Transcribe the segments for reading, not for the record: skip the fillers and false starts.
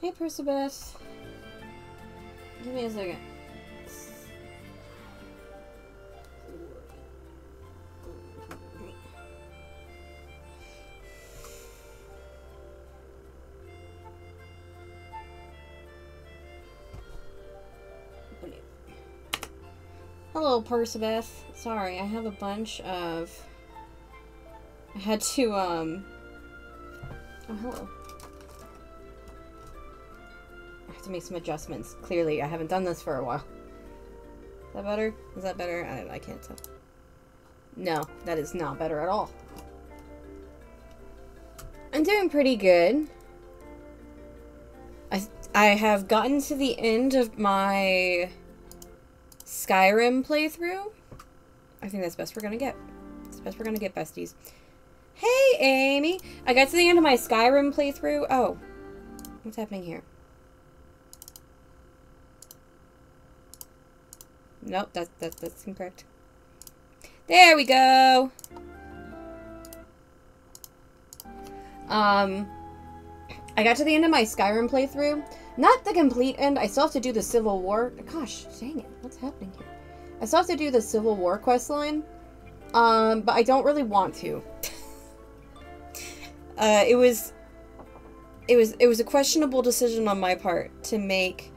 Hey, Percibeth. Give me a second. Hello, Percibeth. Sorry, I have a bunch of... I had to, Oh, hello. I have to make some adjustments. Clearly, I haven't done this for a while. Is that better? Is that better? I can't tell. No, that is not better at all. I'm doing pretty good. I have gotten to the end of my Skyrim playthrough. I think that's best we're gonna get. It's best we're gonna get, besties. Hey, Amy! I got to the end of my Skyrim playthrough. Oh. What's happening here? Nope, that's incorrect. There we go! I got to the end of my Skyrim playthrough. Not the complete end. I still have to do the Civil War. Gosh, dang it. What's happening here? I still have to do the Civil War quest line. But I don't really want to. It was a questionable decision on my part to make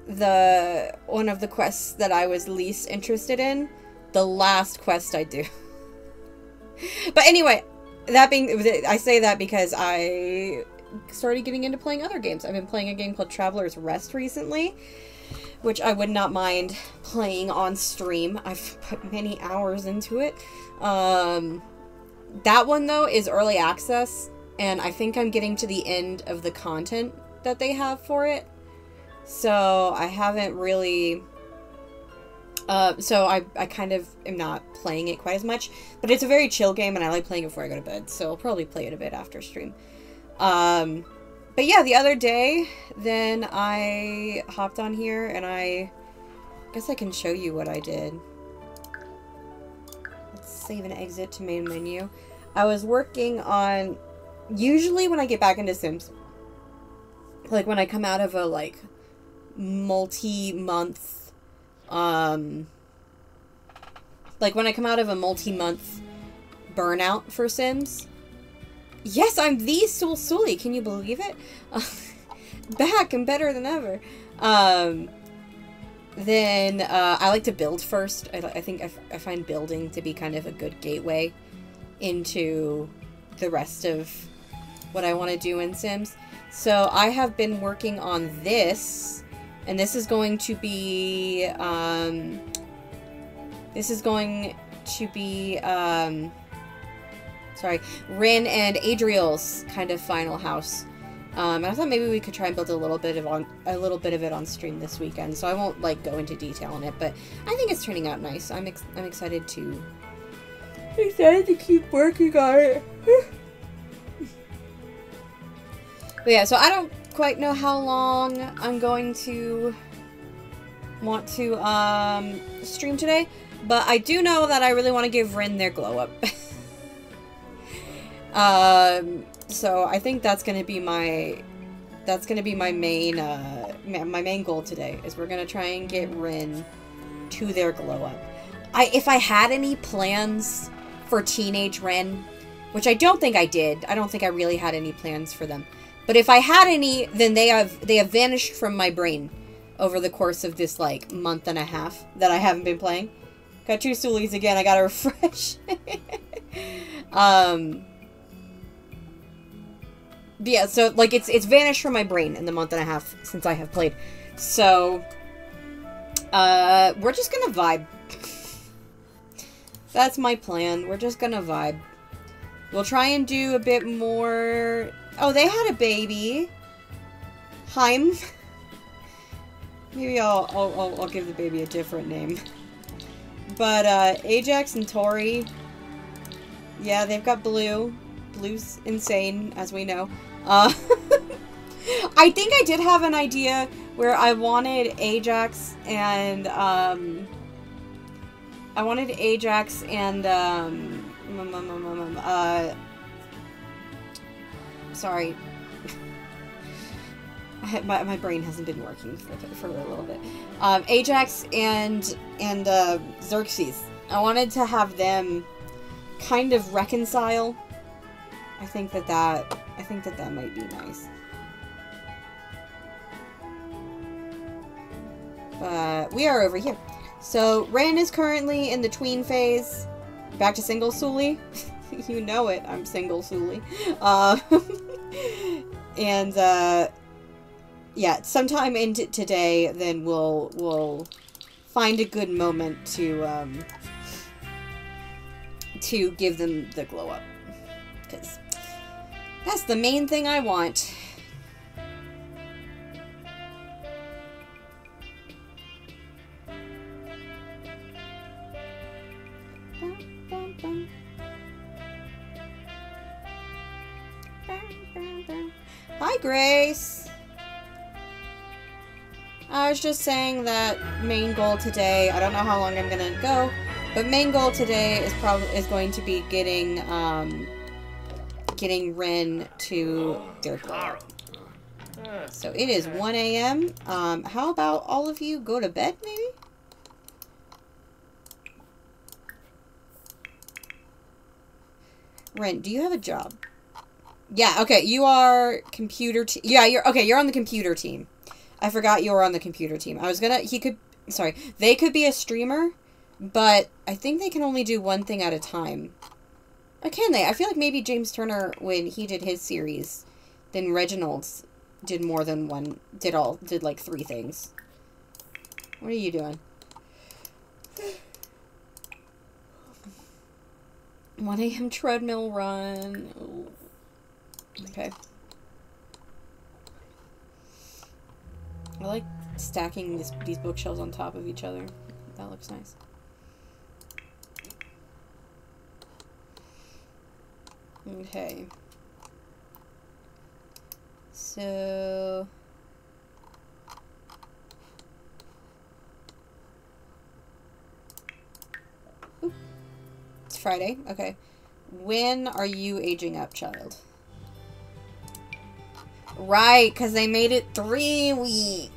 one of the quests that I was least interested in the last quest I do. But anyway, I say that because I started getting into playing other games. I've been playing a game called Traveler's Rest recently, which I would not mind playing on stream. I've put many hours into it. That one, though, is early access, and I think I'm getting to the end of the content that they have for it. So I haven't really... so I kind of am not playing it quite as much. But it's a very chill game, and I like playing it before I go to bed. So I'll probably play it a bit after stream. But yeah, the other day, then I hopped on here, and I guess I can show you what I did. Let's save and exit to main menu. I was working on... Usually when I get back into Sims, like when I come out of a, like, multi-month, like when I come out of a multi-month burnout for Sims. Yes, I'm the Sully. Can you believe it? Back and better than ever. Then I like to build first. I think I find building to be kind of a good gateway into the rest of what I want to do in Sims. So I have been working on this, and this is going to be sorry, Rin and Adriel's kind of final house. And I thought maybe we could try and build a little bit of it on stream this weekend. So I won't like go into detail on it, but I think it's turning out nice. I'm excited to keep working on it. But yeah, so I don't quite know how long I'm going to want to stream today, but I do know that I really want to give Rin their glow up. So I think that's gonna be my main goal today, is we're gonna try and get Rin to their glow up. If I had any plans for teenage Rin, which I don't think I did. I don't think I really had any plans for them. But if I had any, then they have vanished from my brain over the course of this like month and a half that I haven't been playing. Got 2 Sulies again. I gotta refresh. Yeah, so like it's vanished from my brain in the month and a half since I have played. So we're just gonna vibe. That's my plan. We're just gonna vibe. We'll try and do a bit more... Oh, they had a baby. Heim. Maybe I'll give the baby a different name. But, Ajax and Tori... Yeah, they've got Blue. Blue's insane, as we know. I think I did have an idea where I wanted Ajax and, sorry. My brain hasn't been working for a little bit. Ajax and Xerxes. I wanted to have them kind of reconcile. I think that might be nice. But we are over here. So Ren is currently in the tween phase. Back to single Sully. You know it, I'm single Sully. And yeah, sometime into today, then we'll find a good moment to give them the glow up, because that's the main thing I want. Hi, Grace. I was just saying that main goal today, I don't know how long I'm gonna go, but main goal today is going to be getting Ren to their glow up. So it is 1 a.m. How about all of you go to bed, maybe? Ren, do you have a job? Yeah, okay, you are computer team. Yeah, you're on the computer team. I forgot you were on the computer team. They could be a streamer, but I think they can only do one thing at a time. Or can they? I feel like maybe James Turner, when he did his series, then Reginald's did more than one, did like 3 things. What are you doing? 1 a.m. treadmill run. Ooh. Okay. I like stacking these bookshelves on top of each other. That looks nice. Okay. So... Oop. It's Friday. Okay. When are you aging up, child? Right, because they made it 3 weeks.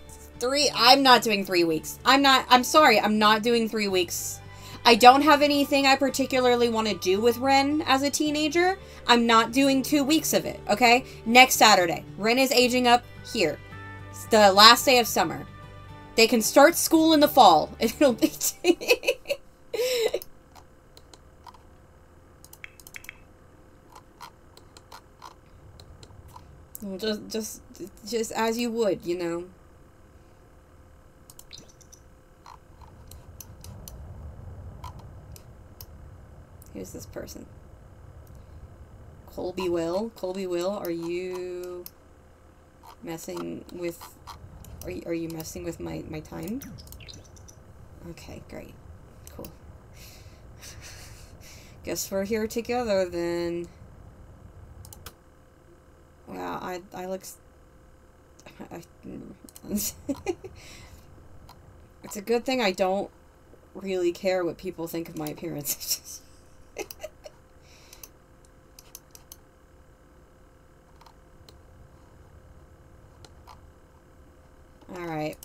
I'm not doing 3 weeks. I'm sorry, I'm not doing 3 weeks. I don't have anything I particularly want to do with Ren as a teenager. I'm not doing 2 weeks of it, okay? Next Saturday, Ren is aging up here. It's the last day of summer. They can start school in the fall. It'll be... Just as you would, you know. Who's this person? Colby Will? Colby Will, are you messing with... Are you messing with my time? Okay, great. Cool. Guess we're here together, then. Wow, I look... It's a good thing I don't really care what people think of my appearance. Alright.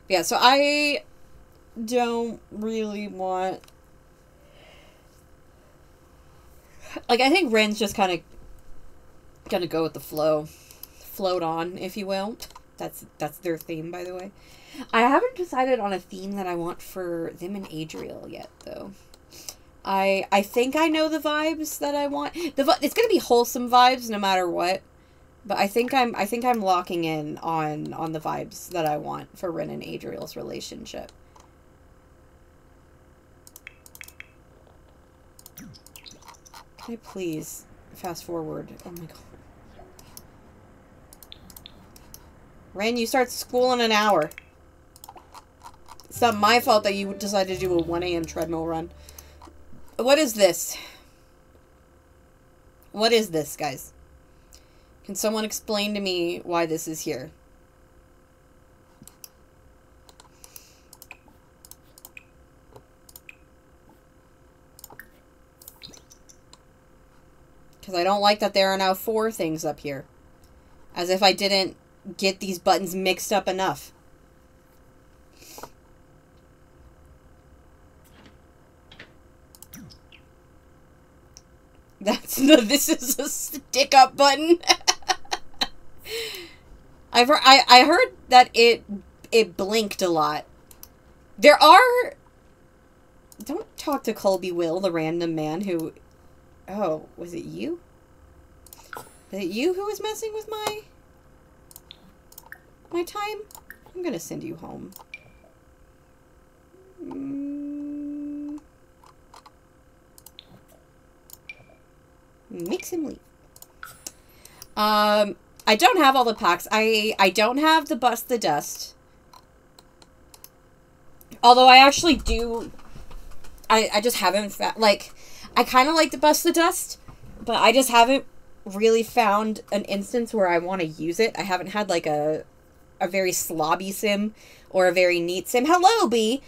Yeah, so I don't really want... Like, I think Ren's just kind of gonna go with the flow. Float on, if you will. That's their theme, by the way. I haven't decided on a theme that I want for them and Adriel yet, though. I think I know the vibes that I want. It's gonna be wholesome vibes no matter what. But I think I'm locking in on the vibes that I want for Ren and Adriel's relationship. Can I please fast forward? Oh my god. Ren, you start school in an hour. It's not my fault that you decided to do a 1 a.m. treadmill run. What is this? What is this, guys? Can someone explain to me why this is here? Because I don't like that there are now 4 things up here. As if I didn't get these buttons mixed up enough. This is a stick up button. I heard that it blinked a lot. There are... Don't talk to Colby Will, the random man who... Oh, was it you? Is it you who was messing with my time? I'm gonna send you home. Makes him leave. I don't have all the packs. I don't have the Bust the Dust. Although I actually do... I just haven't found... Like, I kind of like to Bust the Dust, but I just haven't really found an instance where I want to use it. I haven't had, like, a very slobby sim or a very neat sim. Hello, B!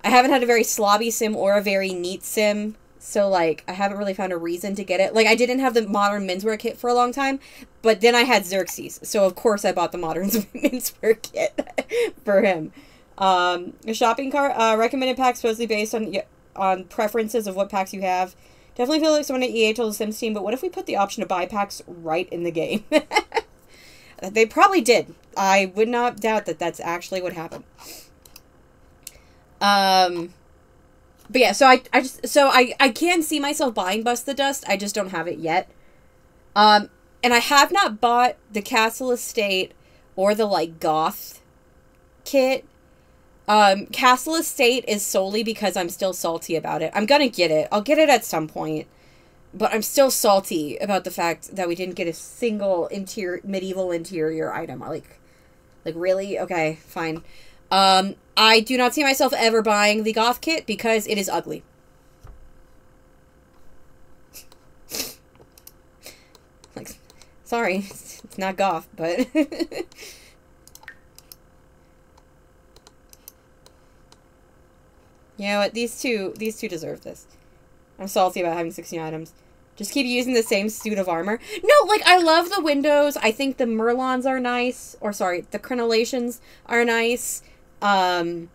I haven't had a very slobby sim or a very neat sim. So, like, I haven't really found a reason to get it. Like, I didn't have the Modern Menswear kit for a long time, but then I had Xerxes. So, of course, I bought the Modern Menswear kit for him. A shopping cart, recommended packs supposedly based on preferences of what packs you have. Definitely feel like someone at EA told the Sims team, but what if we put the option to buy packs right in the game? They probably did. I would not doubt that that's actually what happened. But yeah, so I can see myself buying Bust the Dust. I just don't have it yet. And I have not bought the Castle Estate or the, like, Goth kit. Castle Estate is solely because I'm still salty about it. I'm gonna get it. I'll get it at some point. But I'm still salty about the fact that we didn't get a single medieval interior item. Like, really? Okay, fine. I do not see myself ever buying the Goth kit because it is ugly. Like, sorry, it's not Goth, but... You know what, these two deserve this. I'm salty about having 16 items. Just keep using the same suit of armor. No, like, I love the windows. I think the Merlons are nice. Or, sorry, the crenellations are nice. Like,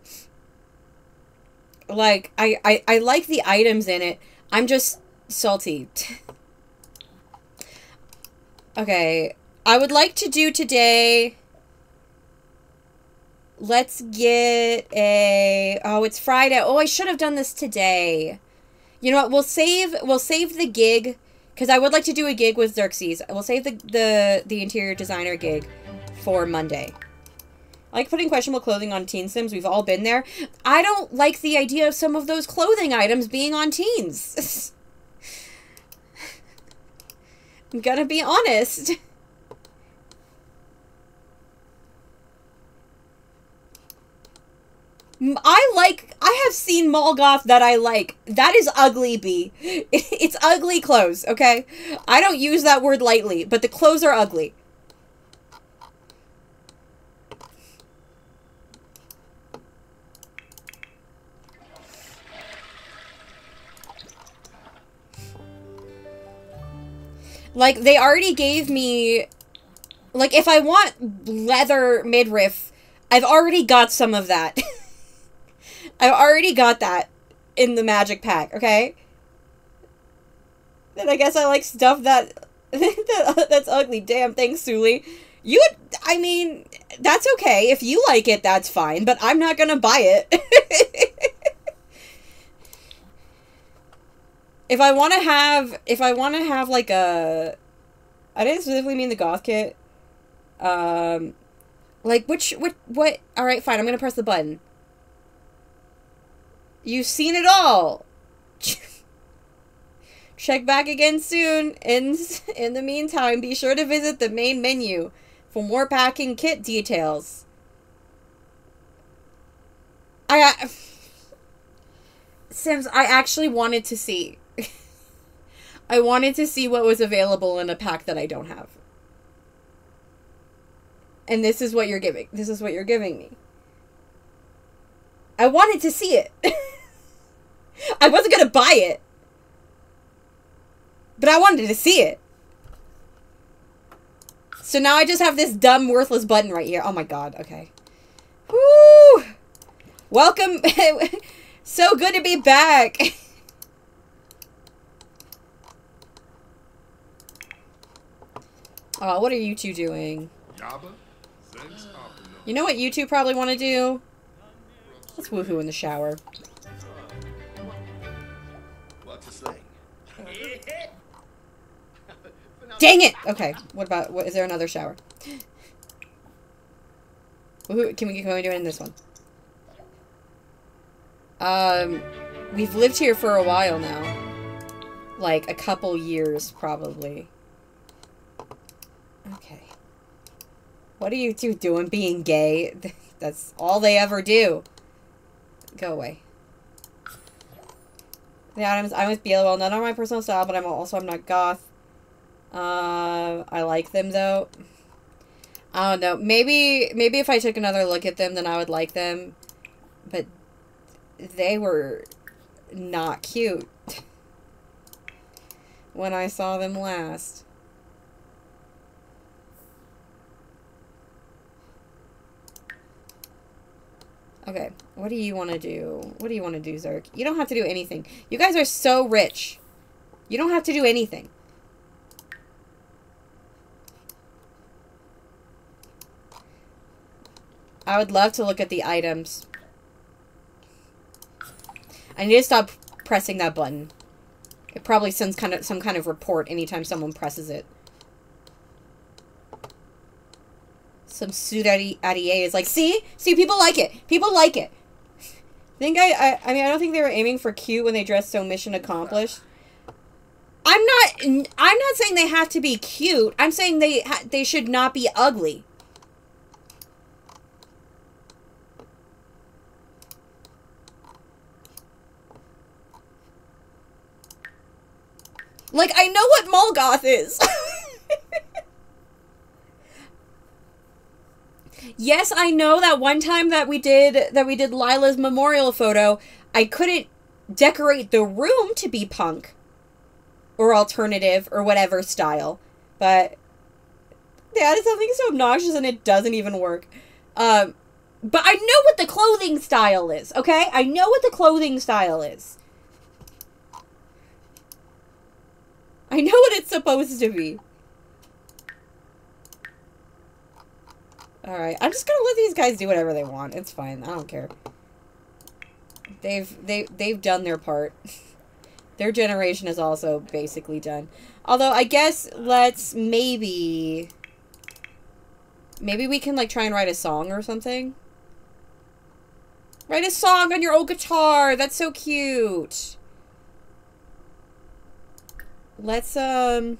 I like the items in it. I'm just salty. Okay. I would like to do today... Let's get a... Oh, it's Friday. Oh, I should have done this today. You know what? We'll save the gig, because I would like to do a gig with Xerxes. We'll save the interior designer gig for Monday. I like putting questionable clothing on teen sims. We've all been there. I don't like the idea of some of those clothing items being on teens. I'm gonna be honest. I have seen mall goth that I like. That is ugly, B. It's ugly clothes, okay? I don't use that word lightly, but the clothes are ugly. Like, they already gave me... Like, if I want leather midriff, I've already got some of that. I've already got that in the magic pack, okay? And I guess I like stuff that... that's ugly. Damn, thanks, Suli. I mean, that's okay. If you like it, that's fine. But I'm not gonna buy it. If I want to have like a... I didn't specifically mean the goth kit. Like, what? Alright, fine, I'm gonna press the button. You've seen it all! Check back again soon. In the meantime, be sure to visit the main menu for more packing kit details. Sims, I actually wanted to see. I wanted to see what was available in a pack that I don't have. And this is what you're giving. This is what you're giving me. I wanted to see it. I wasn't gonna buy it. But I wanted to see it. So now I just have this dumb, worthless button right here. Oh my god, okay. Woo! Welcome. So good to be back. Oh, what are you two doing? You know what you two probably want to do? Let's woohoo in the shower. Dang it! Okay, what is there another shower? Woohoo, can we do it in this one? We've lived here for a while now. Like, a couple years, probably. Okay. What are you two doing being gay? That's all they ever do. Go away. The items, I must be well, none are my personal style, but I'm not goth. I like them, though. I don't know. Maybe if I took another look at them, then I would like them. But they were not cute when I saw them last. Okay, what do you want to do? What do you want to do, Zerk? You don't have to do anything. You guys are so rich. You don't have to do anything. I would love to look at the items. I need to stop pressing that button. It probably sends some kind of report anytime someone presses it. Some suit at EA is like, see, people like it. People like it. I mean, I don't think they were aiming for cute when they dressed so mission accomplished. I'm not saying they have to be cute. I'm saying they should not be ugly. Like, I know what Molgoth is. Yes, I know that one time that we did Lila's memorial photo, I couldn't decorate the room to be punk or alternative or whatever style, but they added something so obnoxious and it doesn't even work. But I know what the clothing style is, okay? I know what the clothing style is. I know what it's supposed to be. Alright, I'm just gonna let these guys do whatever they want. It's fine. I don't care. They've done their part. Their generation is also basically done. Although, I guess let's maybe we can, like, try and write a song or something. Write a song on your old guitar! That's so cute! Let's, I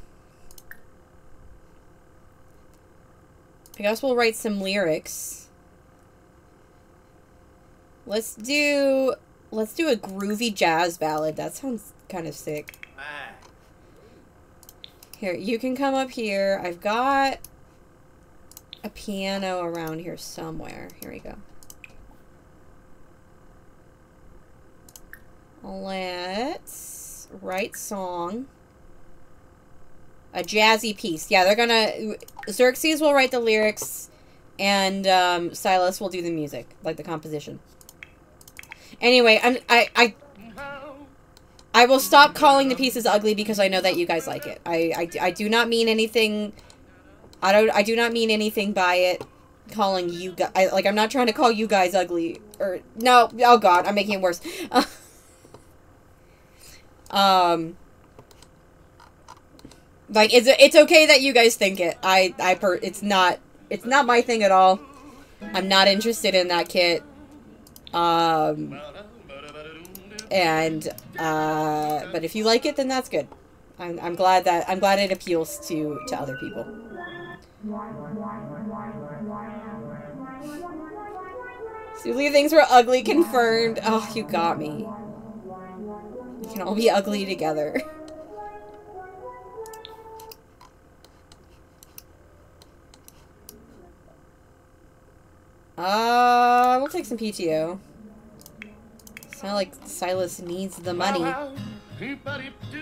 guess we'll write some lyrics. Let's do a groovy jazz ballad. That sounds kind of sick. Here, you can come up here. I've got a piano around here somewhere. Here we go. Let's write song. A jazzy piece. Yeah, they're gonna... Xerxes will write the lyrics, and Silas will do the music, like the composition. Anyway, I will stop calling the pieces ugly because I know that you guys like it. I do not mean anything... I do not mean anything by it. Calling you guys... I'm not trying to call you guys ugly. Or... No. Oh, God. I'm making it worse. Like, it's okay that you guys think it. It's not my thing at all. I'm not interested in that kit. But if you like it, then that's good. I'm glad it appeals to other people. Julie things were ugly confirmed. Oh, you got me. We can all be ugly together. We'll take some PTO. It's not like Silas needs the money.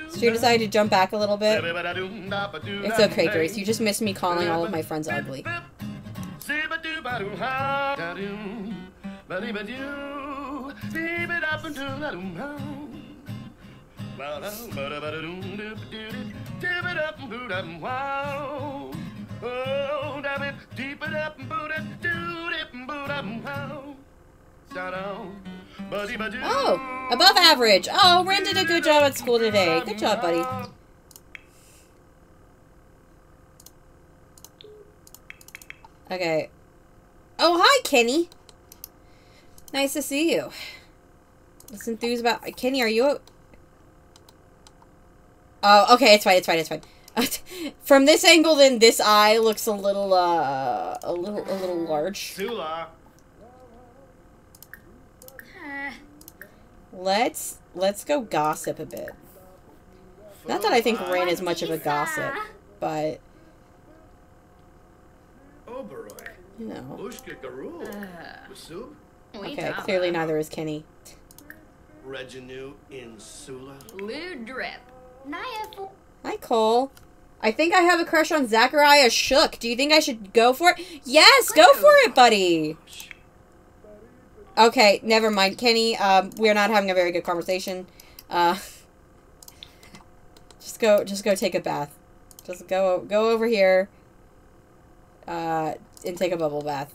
Stu decided to jump back a little bit. It's okay, Grace. You just missed me calling all of my friends ugly. Oh, above average. Oh, Ren did a good job at school today. Good job, buddy. Okay. Oh, hi, Kenny. Nice to see you. Let's enthuse about... Kenny, are you... Oh, okay, it's fine, it's fine, it's fine. From this angle, then, this eye looks a little large. Let's go gossip a bit. Not that I think Ren is much of a gossip, but... You know. Okay, clearly neither is Kenny. Reginu in Sula. Hi, Cole. I think I have a crush on Zachariah Shook. Do you think I should go for it? Yes, go for it, buddy. Okay, never mind, Kenny. We're not having a very good conversation. Just go take a bath. Just go over here. And take a bubble bath.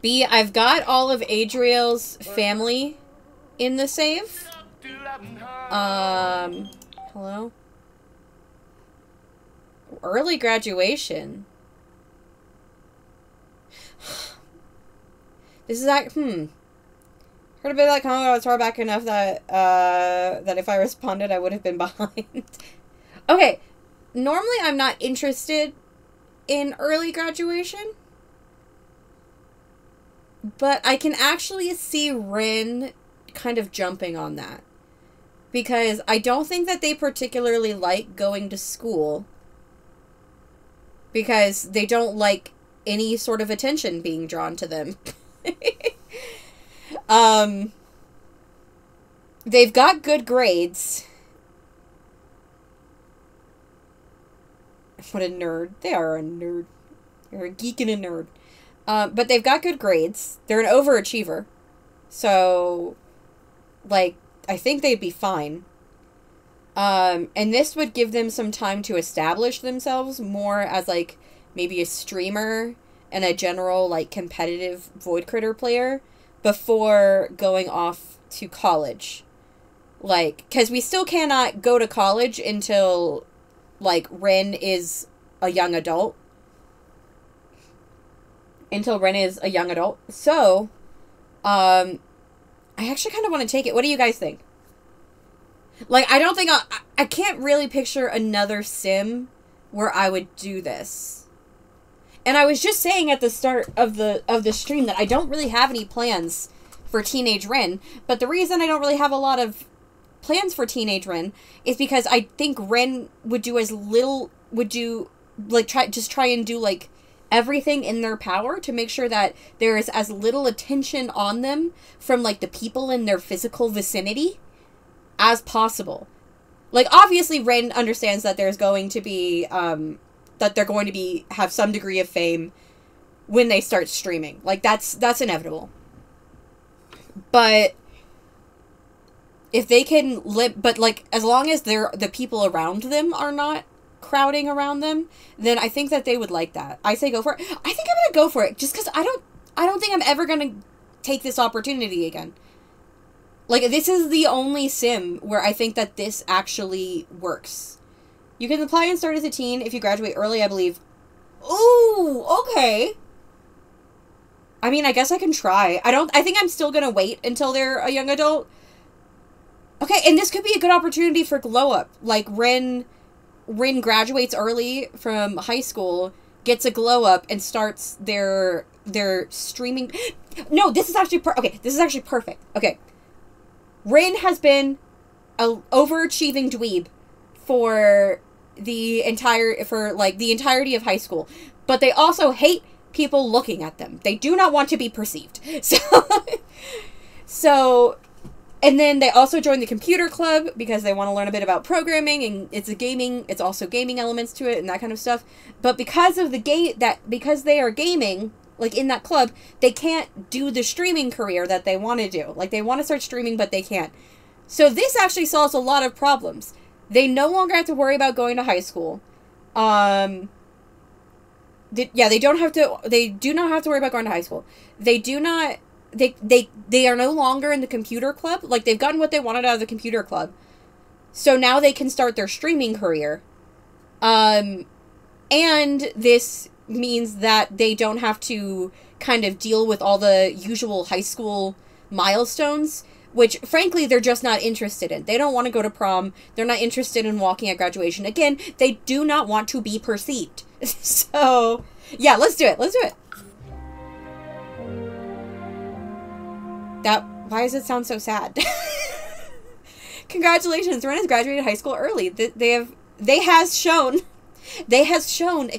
B, I've got all of Adriel's family in the save. Hello? Early graduation. This is like, Heard a bit of that comment, I was far back enough that, that if I responded, I would have been behind. Okay. Normally, I'm not interested in early graduation. But I can actually see Rin kind of jumping on that. Because I don't think that they particularly like going to school. Because they don't like any sort of attention being drawn to them. They've got good grades. What a nerd. They are a nerd. They're a geek and a nerd. But they've got good grades. They're an overachiever. So, like, I think they'd be fine. And this would give them some time to establish themselves more as, like, maybe a streamer and a general, like, competitive Void Critter player before going off to college. Like, because we still cannot go to college until, like, Ren is a young adult. So, I actually kind of want to take it. What do you guys think? Like, I don't think I can't really picture another sim where I would do this. And I was just saying at the start of the stream that I don't really have any plans for Teenage Ren, but the reason I don't really have a lot of plans for Teenage Ren is because I think Ren would do as little, try and do, like, everything in their power to make sure that there is as little attention on them from, like, the people in their physical vicinity as possible. Like, obviously, Ren understands that there's going to be, that they're going to have some degree of fame when they start streaming. Like, that's inevitable. But if they can but, like, as long as the people around them are not crowding around them, then I think that they would like that. I say go for it. I think I'm gonna go for it, just because I don't think I'm ever gonna take this opportunity again. Like, this is the only sim where I think that this actually works. You can apply and start as a teen if you graduate early, I believe. Ooh, okay. I mean, I guess I can try. I think I'm still gonna wait until they're a young adult. Okay, and this could be a good opportunity for glow up. Like, Rin graduates early from high school, gets a glow up, and starts their streaming. No, this is actually this is actually perfect. Okay. Rin has been a overachieving dweeb for the entirety of high school. But they also hate people looking at them. They do not want to be perceived. So and then they also join the computer club because they want to learn a bit about programming, and it's also gaming elements to it and that kind of stuff. But because of because they are gaming, like, in that club, they can't do the streaming career that they want to do. Like, they want to start streaming, but they can't. So this actually solves a lot of problems. They no longer have to worry about going to high school. They do not have to worry about going to high school. They are no longer in the computer club. Like, they've gotten what they wanted out of the computer club. So now they can start their streaming career. And this means that they don't have to kind of deal with all the usual high school milestones, which, frankly, they're just not interested in. They don't want to go to prom. They're not interested in walking at graduation. Again, they do not want to be perceived. So, yeah, let's do it. Let's do it. Why does it sound so sad? Congratulations, Ren has graduated high school early. They has shown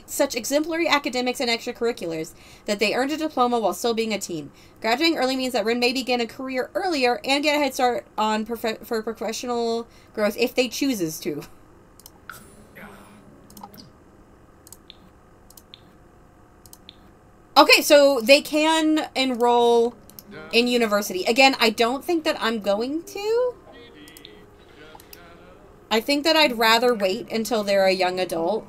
such exemplary academics and extracurriculars that they earned a diploma while still being a teen. Graduating early means that Rin may begin a career earlier and get a head start on for professional growth if they chooses to. Okay, so they can enroll in university. Again, I don't think that I'm going to. I think that I'd rather wait until they're a young adult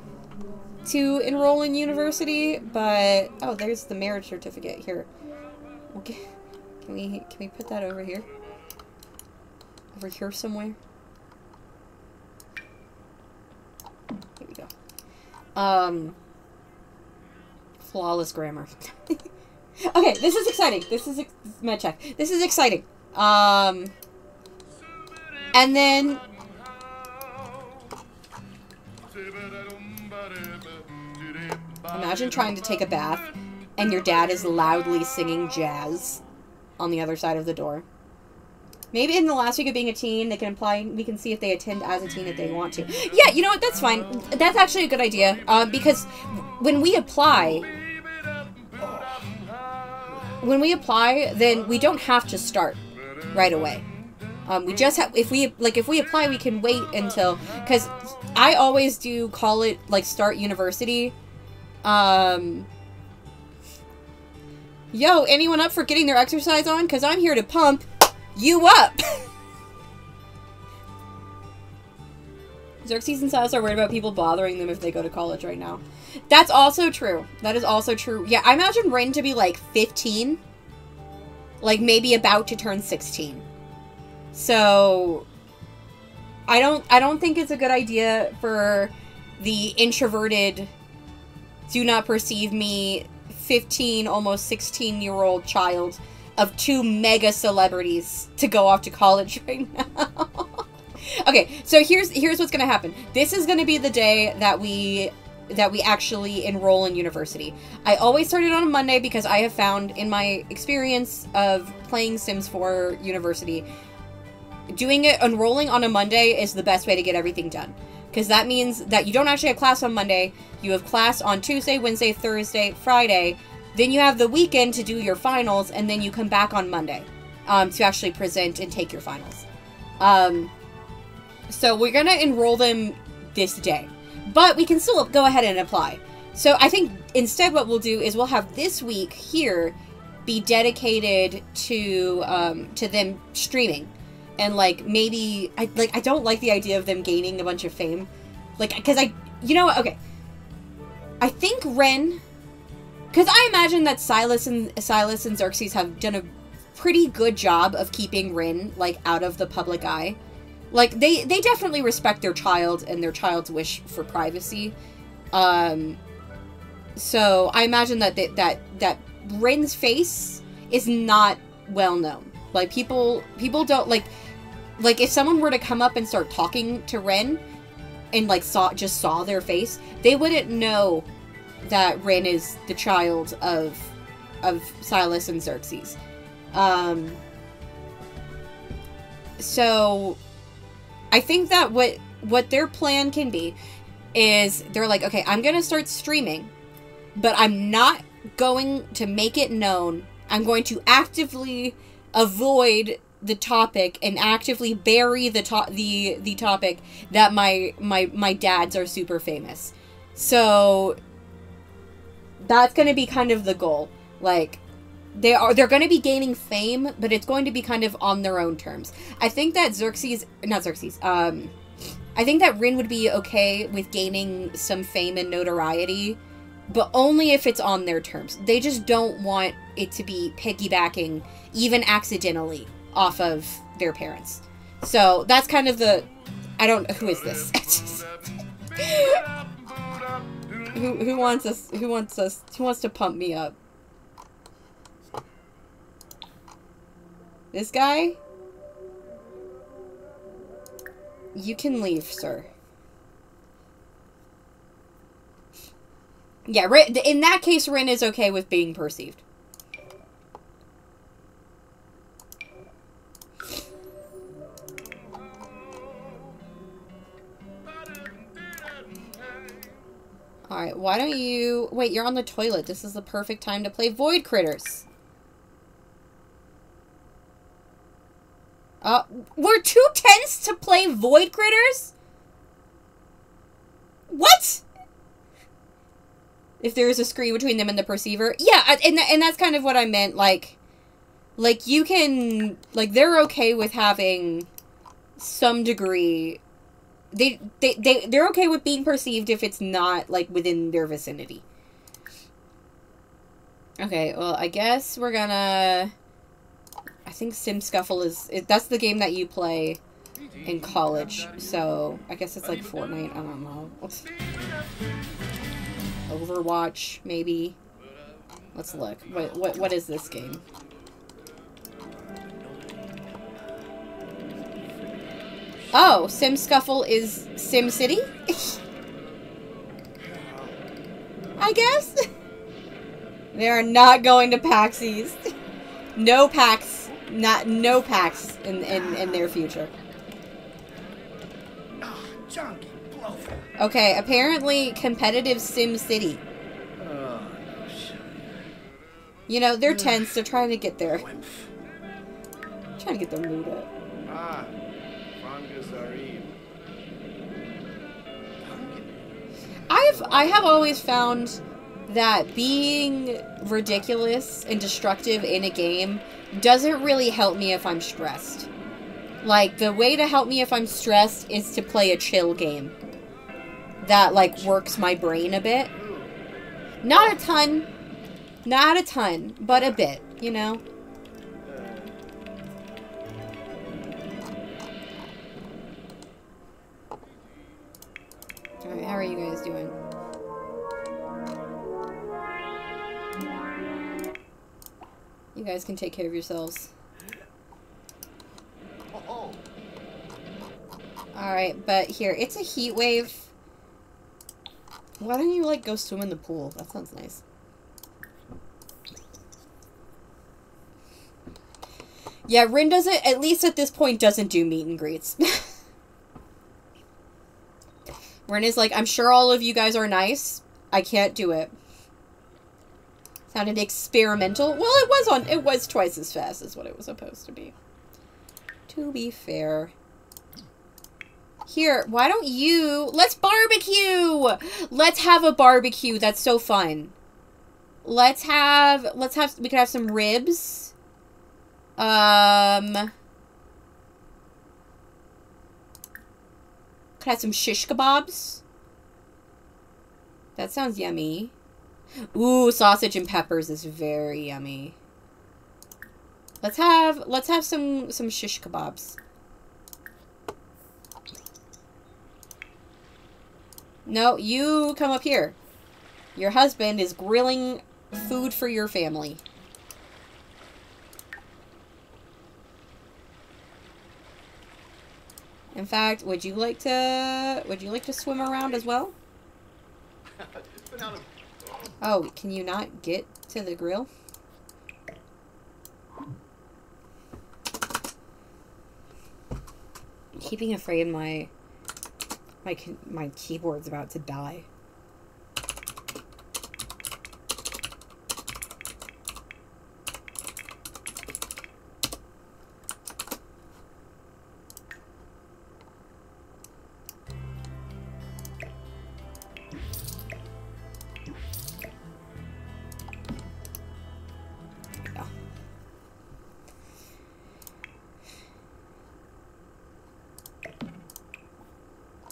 to enroll in university, but oh, there's the marriage certificate here. Okay, can we put that over here? Over here somewhere. Here we go. Flawless grammar. Okay, this is exciting. This is med check. This is exciting. And then imagine trying to take a bath and your dad is loudly singing jazz on the other side of the door. Maybe in the last week of being a teen, we can see if they attend as a teen if they want to. Yeah, you know what? That's fine. That's actually a good idea. Because when we apply, then we don't have to start right away. We just have, if we apply, we can wait until, because I always do call it, like, start university. Yo, anyone up for getting their exercise on? Because I'm here to pump you up. Xerxes and Silas are worried about people bothering them if they go to college right now. That's also true. That is also true. Yeah, I imagine Rin to be like 15. Like maybe about to turn 16. So I don't think it's a good idea for the introverted, do not perceive me 15, almost 16-year-old child of two mega celebrities to go off to college right now. Okay, so here's what's gonna happen. This is gonna be the day that we actually enroll in university. I always start it on a Monday because I have found in my experience of playing Sims 4 University, enrolling on a Monday is the best way to get everything done. Because that means that you don't actually have class on Monday, you have class on Tuesday, Wednesday, Thursday, Friday, then you have the weekend to do your finals, and then you come back on Monday to actually present and take your finals. So we're going to enroll them this day. But we can still go ahead and apply. So I think instead what we'll do is we'll have this week here be dedicated to them streaming. And like maybe I don't like the idea of them gaining a bunch of fame. Like, because you know what, okay. I think Ren, because I imagine that Silas and Xerxes have done a pretty good job of keeping Rin like out of the public eye. Like, they definitely respect their child and their child's wish for privacy. So I imagine that Rin's face is not well known. Like, people don't, like, if someone were to come up and start talking to Rin and, like, just saw their face, they wouldn't know that Rin is the child of Silas and Xerxes. So I think that what their plan can be is they're like, okay, I'm going to start streaming, but I'm not going to make it known. I'm going to actively avoid the topic and actively bury the topic that my dads are super famous. So that's going to be kind of the goal. Like, they're going to be gaining fame, but it's going to be kind of on their own terms. I think that I think that Rin would be okay with gaining some fame and notoriety, but only if it's on their terms. They just don't want it to be piggybacking, even accidentally, off of their parents. So that's kind of the... I don't... Who is this? Who wants to pump me up? This guy? You can leave, sir. Yeah, in that case, Rin is okay with being perceived. Alright, why don't you... Wait, you're on the toilet. This is the perfect time to play Void Critters. We're too tense to play Void Critters? What? If there is a screen between them and the perceiver? Yeah, and that's kind of what I meant. Like you can... Like, they're okay with having some degree... They're okay with being perceived if it's not, like, within their vicinity. Okay, well, I guess we're gonna... I think Sim Scuffle that's the game that you play in college, so I guess it's like Fortnite, I don't know. Overwatch, maybe? Let's look. What is this game? Oh, Sim Scuffle is Sim City? I guess? They are not going to PAX East. No PAX. No PAX in their future. Okay, apparently competitive Sim City. You know, they're tense. They're trying to get their... Trying to get their mood up. I have always found that being ridiculous and destructive in a game doesn't really help me if I'm stressed. Like, the way to help me if I'm stressed is to play a chill game that, like, works my brain a bit. Not a ton, but a bit, you know? Alright, how are you guys doing? You guys can take care of yourselves. Alright, but here, it's a heat wave. Why don't you, like, go swim in the pool? That sounds nice. Yeah, Rin doesn't, at least at this point, doesn't do meet and greets. Rin is like, I'm sure all of you guys are nice. I can't do it. Sounded experimental. Well, it was twice as fast as what it was supposed to be. To be fair. Here, why don't you... Let's barbecue! Let's have a barbecue. That's so fun. We could have some ribs. Could have some shish kebabs. That sounds yummy. Ooh, sausage and peppers is very yummy. Let's have some shish kebabs. No, you come up here. Your husband is grilling food for your family. In fact, would you like to swim around as well? Oh, can you not get to the grill? I keep being afraid my keyboard's about to die.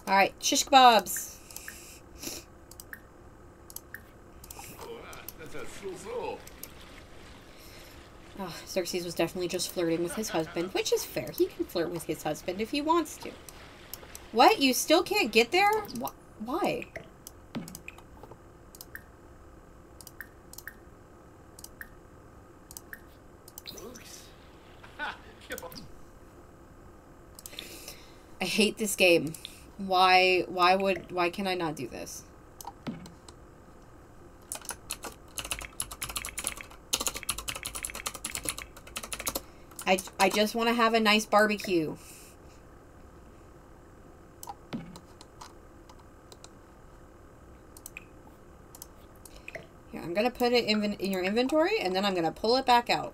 Alright, shish kebabs. Oh, Xerxes was definitely just flirting with his husband, which is fair. He can flirt with his husband if he wants to. What? You still can't get there? Why? I hate this game. Why can I not do this? I just want to have a nice barbecue. Here, I'm going to put it in your inventory, and then I'm going to pull it back out.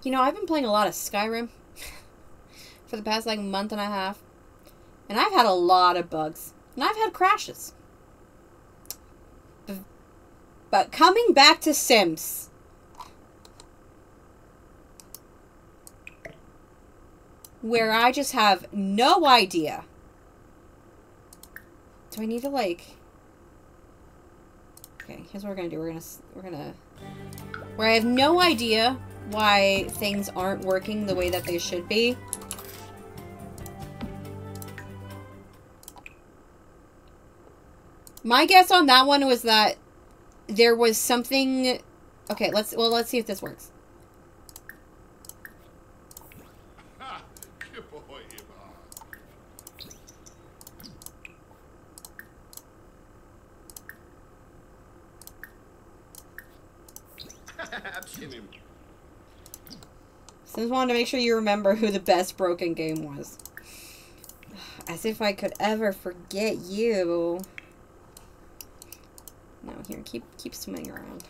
You know, I've been playing a lot of Skyrim for the past, like, month and a half. And I've had a lot of bugs. And I've had crashes. But coming back to Sims. Where I just have no idea. Do I need to, like... Okay, here's what we're gonna do. We're gonna... Where I have no idea why things aren't working the way that they should be. My guess on that one was that there was something... Okay, let's see if this works. Just wanted to make sure you remember who the best broken game was. As if I could ever forget you. No, here, keep swimming around.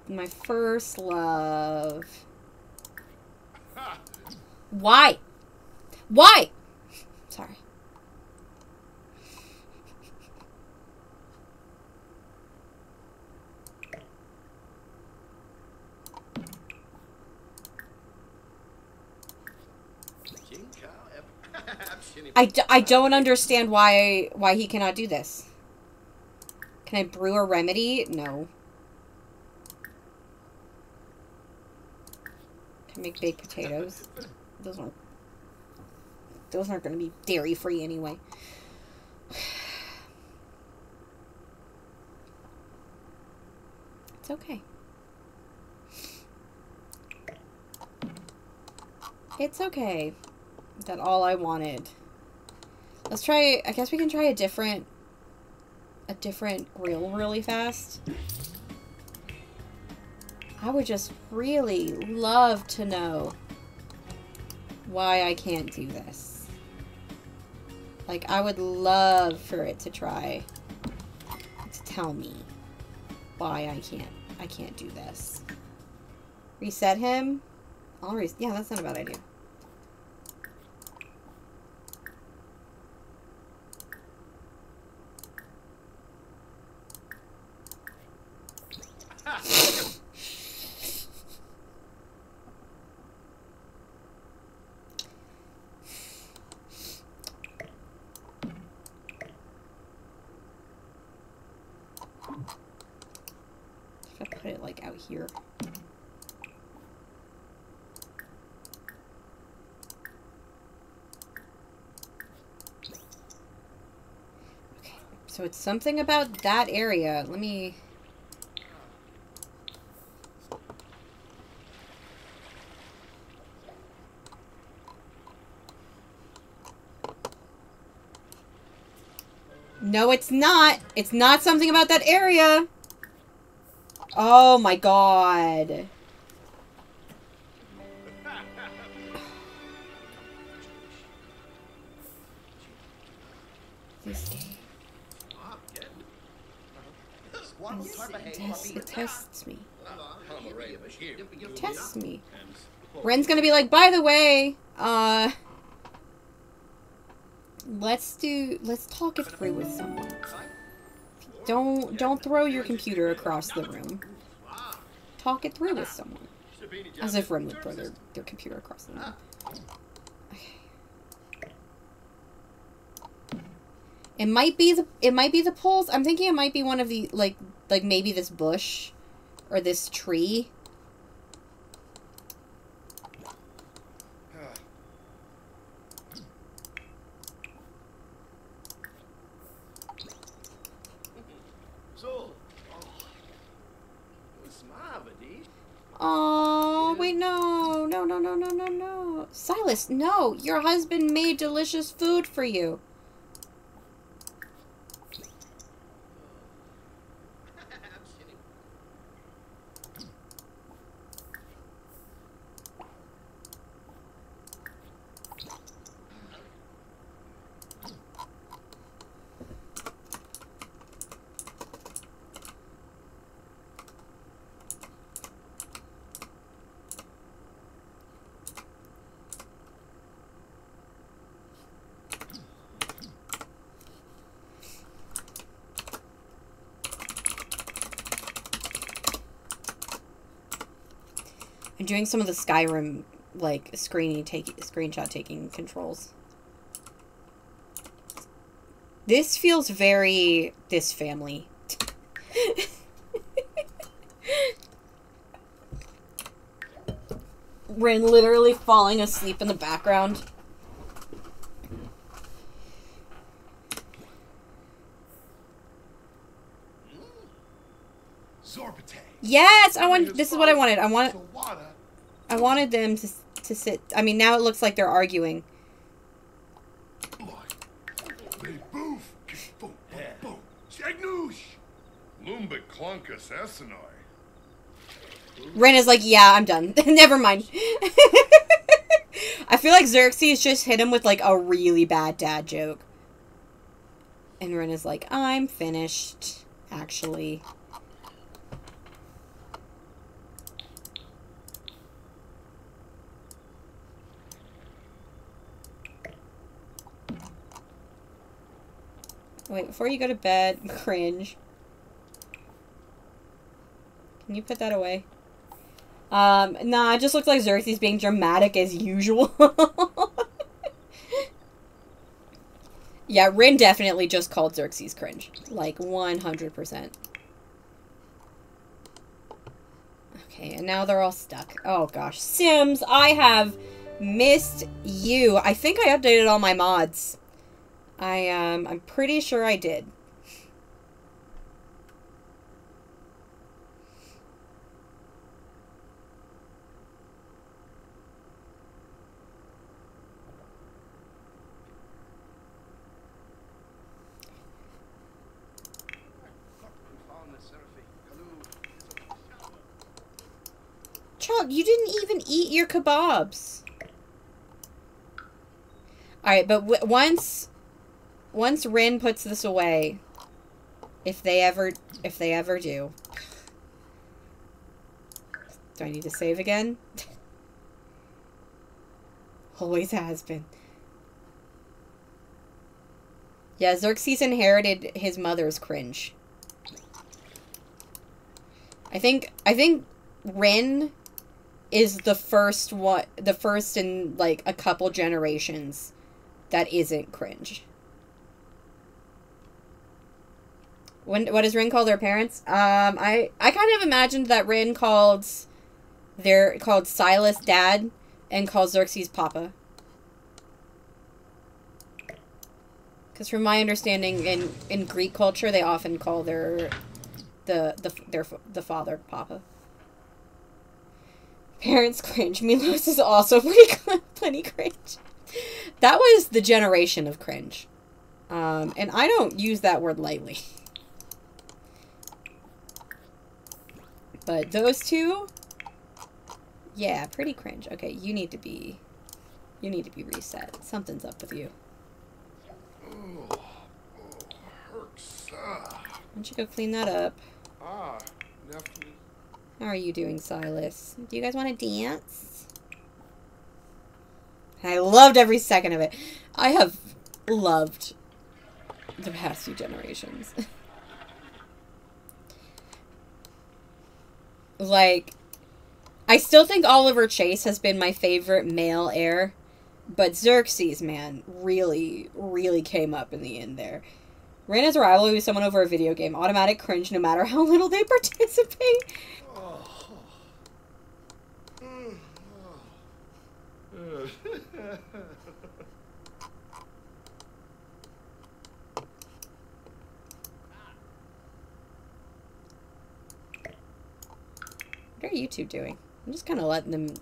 My first love. Why? Why? Sorry. I don't understand why he cannot do this. Can I brew a remedy? No. Can I make baked potatoes? Those aren't going to be dairy free anyway. It's okay. It's okay. That's all I wanted. Let's try, I guess we can try a different grill really fast. I would just really love to know why I can't do this. Like, I would love for it to try to tell me why I can't do this. Reset him? Yeah, that's not a bad idea. If I put it, like, out here. Okay, so it's something about that area. Let me... No, it's not. It's not something about that area. Oh my god. This game. It tests me. It tests me. Ren's gonna be like, by the way, let's talk it through with someone. Don't throw your computer across the room. Talk it through with someone. As if Ren would throw their computer across the room. Okay. It might be the poles. I'm thinking it might be one of the like maybe this bush or this tree. Oh, wait, no. No. Silas, no. Your husband made delicious food for you. I'm doing some of the Skyrim, like, screenshot taking controls. This feels very this family. Ren literally falling asleep in the background. Yes, this is what I wanted. I wanted them to sit. I mean, now it looks like they're arguing. Ren is like, yeah, I'm done. Never mind. I feel like Xerxes just hit him with like a really bad dad joke. And Ren is like, I'm finished, actually. Wait, before you go to bed, cringe. Can you put that away? Nah, it just looks like Xerxes being dramatic as usual. Yeah, Rin definitely just called Xerxes cringe. Like, 100%. Okay, and now they're all stuck. Oh, gosh. Sims, I have missed you. I think I updated all my mods. I'm pretty sure I did. Child, you didn't even eat your kebabs. Alright, but once Rin puts this away, if they ever do. Do I need to save again? Always has been. Yeah, Xerxes inherited his mother's cringe. I think Rin is the first in like a couple generations that isn't cringe. What does Rin call their parents? I kind of imagined that Rin called Silas dad and called Xerxes papa. Because from my understanding, in Greek culture, they often call their father papa. Parents cringe. Milos is also plenty cringe. That was the generation of cringe. And I don't use that word lightly. But those two, yeah, pretty cringe. Okay, you need to be reset. Something's up with you. Hurts. Why don't you go clean that up? Nephew. How are you doing, Silas? Do you guys want to dance? I loved every second of it. I have loved the past few generations. Like, I still think Oliver Chase has been my favorite male heir, but Xerxes, man, really, really came up in the end there. Rin has a rivalry with someone over a video game. Automatic cringe no matter how little they participate. What are you two doing? I'm just kind of letting them...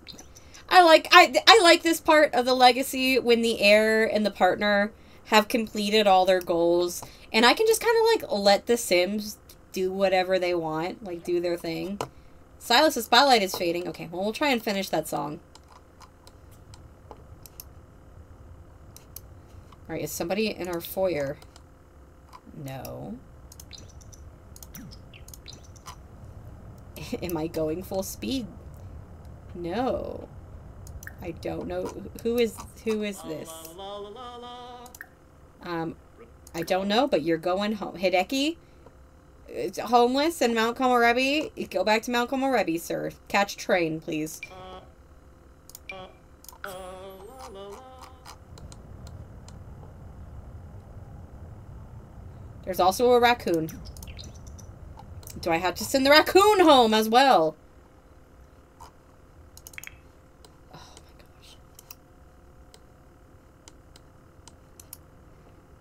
I like this part of the legacy when the heir and the partner have completed all their goals. And I can just kind of, like, let the Sims do whatever they want. Like, do their thing. Silas' spotlight is fading. Okay, well, we'll try and finish that song. Alright, is somebody in our foyer? No. Am I going full speed? No. I don't know. Who is this? I don't know, but you're going home. Hideki? It's homeless in Mount Komorebi? Go back to Mount Komorebi, sir. Catch train, please. There's also a raccoon. Do I have to send the raccoon home as well? Oh my gosh.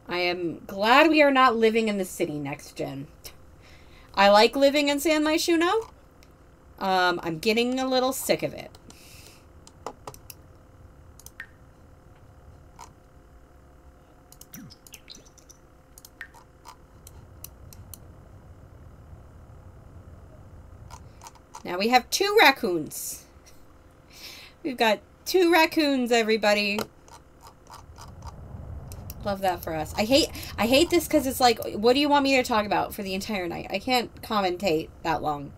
I am glad we are not living in the city next gen. I like living in San Myshuno. I'm getting a little sick of it. Now we have 2 raccoons. We've got 2 raccoons, everybody. Love that for us. I hate this because it's like, what do you want me to talk about for the entire night? I can't commentate that long.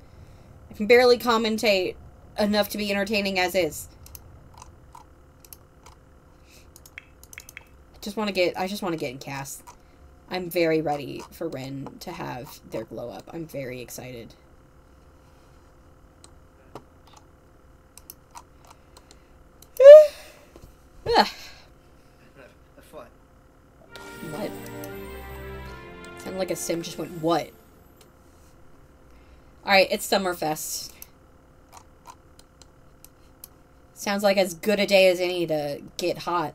I can barely commentate enough to be entertaining as is. I just want to get in cast. I'm very ready for Ren to have their glow up. I'm very excited. What? Sounded like a sim just went, what? Alright, it's Summerfest. Sounds like as good a day as any to get hot.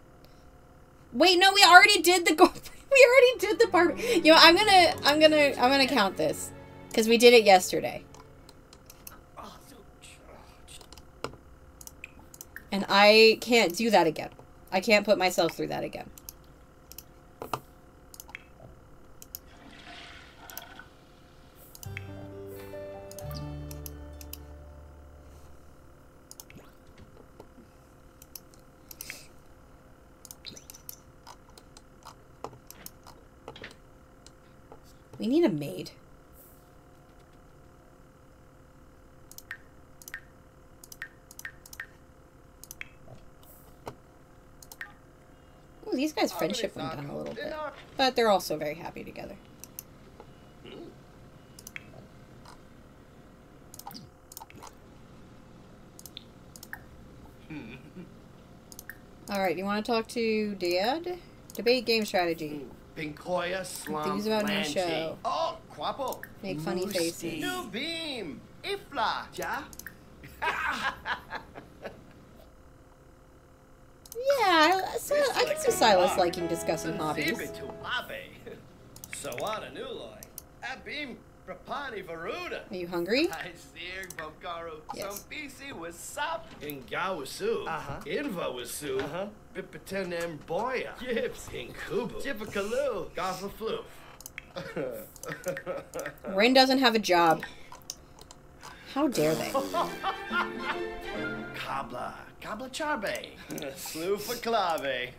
Wait, no, we already did the... we already did the part... You know, I'm gonna count this. Because we did it yesterday. And I can't do that again. I can't put myself through that again. We need a maid. Ooh, these guys' friendship went down a little bit. But they're also very happy together. Alright, you want to talk to Dad? Debate game strategy. Pinkoya Slum Things about new Ranching. show. Oh, guapo. Make funny faces. New beam. Ifla. Ja? Yeah, I can see Silas liking discussing hobbies. Zibi to Ave. Sawana Nuloy. Abim Prapani Varuda. Are you hungry? I see Bumkaru. Yes. Some BC was sap. Ingawasu. Invawasu. Bipatenem Boya. Gibbs. Inkubu. Jipakalu. Gaffa Floof. Rin doesn't have a job. How dare they? Kabla. Kabla Charbe. Slew for clave.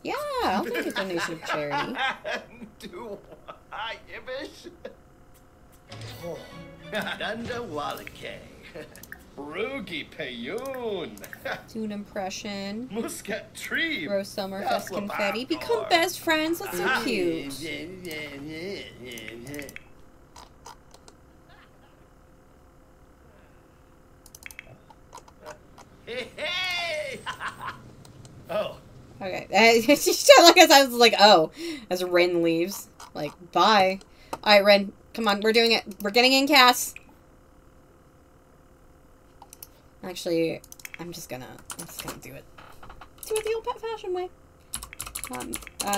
Yeah, I'll take a donation of charity. Do I Ibish? Dunda Walake. Rugi Payun. Do an impression. Muscat Tree. Throw Summerfest confetti. Become best friends. That's so cute. Hey! Oh. Okay. Like I was like, oh, as Rin leaves. Like, bye. Alright, Rin. Come on, we're doing it. We're getting in, Cass. Actually, I'm just gonna do it. Do it the old fashioned way.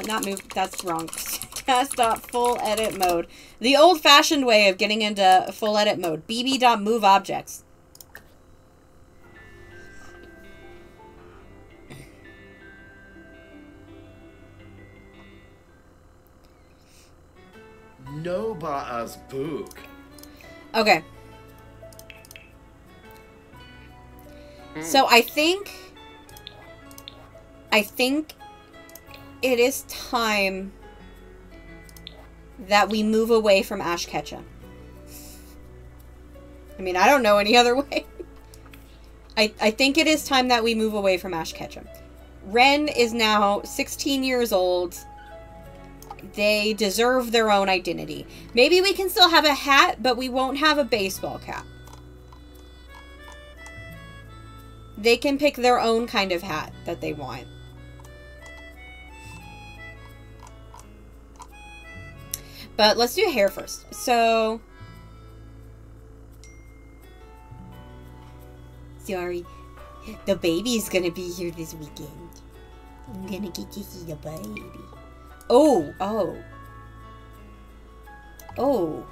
Not move. That's wrong. Cass.full edit mode. The old fashioned way of getting into full edit mode. bb.move objects. No Ba'as Book. Okay. So I think it is time that we move away from Ash Ketchum. I mean, I don't know any other way. I think it is time that we move away from Ash Ketchum. Ren is now 16 years old. They deserve their own identity. Maybe we can still have a hat, but we won't have a baseball cap. They can pick their own kind of hat that they want. But let's do hair first. So... Sorry. The baby's gonna be here this weekend. I'm gonna get to see the baby. Oh, oh. Oh.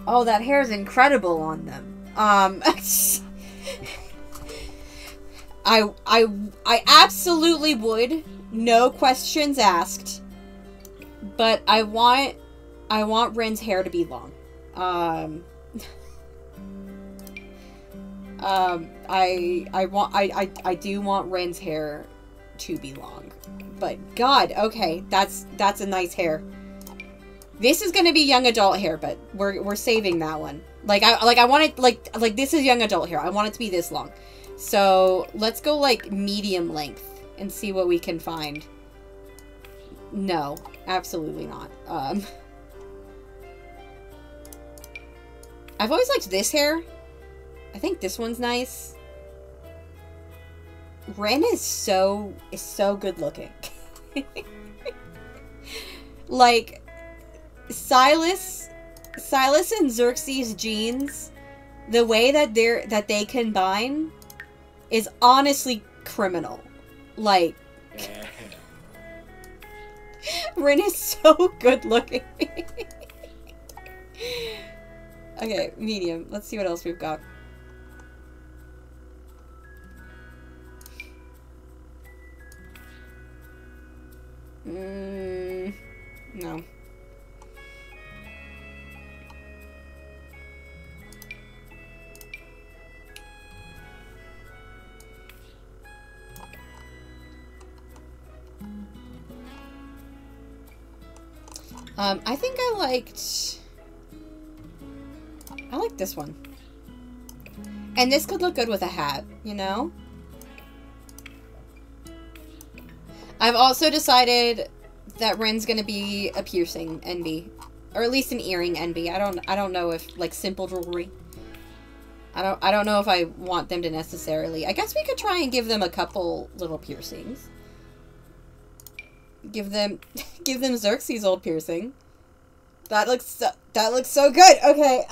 Oh, that hair is incredible on them. I absolutely would. No questions asked. But I want Rin's hair to be long. I do want Ren's hair to be long. But God, okay, that's a nice hair. This is gonna be young adult hair, but we're saving that one. I want it like this is young adult hair. I want it to be this long. So let's go like medium length and see what we can find. No, absolutely not. I've always liked this hair. I think this one's nice. Ren is so good looking. Like Silas and Xerxes' genes, the way that they combine is honestly criminal. Like Ren is so good looking. Okay, medium. Let's see what else we've got. No. I think I liked this one. And this could look good with a hat, you know? I've also decided that Ren's gonna be a piercing NB. Or at least an earring NB. I don't know if like simple jewelry. I don't know if I want them to necessarily. I guess we could try and give them a couple little piercings. Give them Xerxes' old piercing. That looks so good. Okay,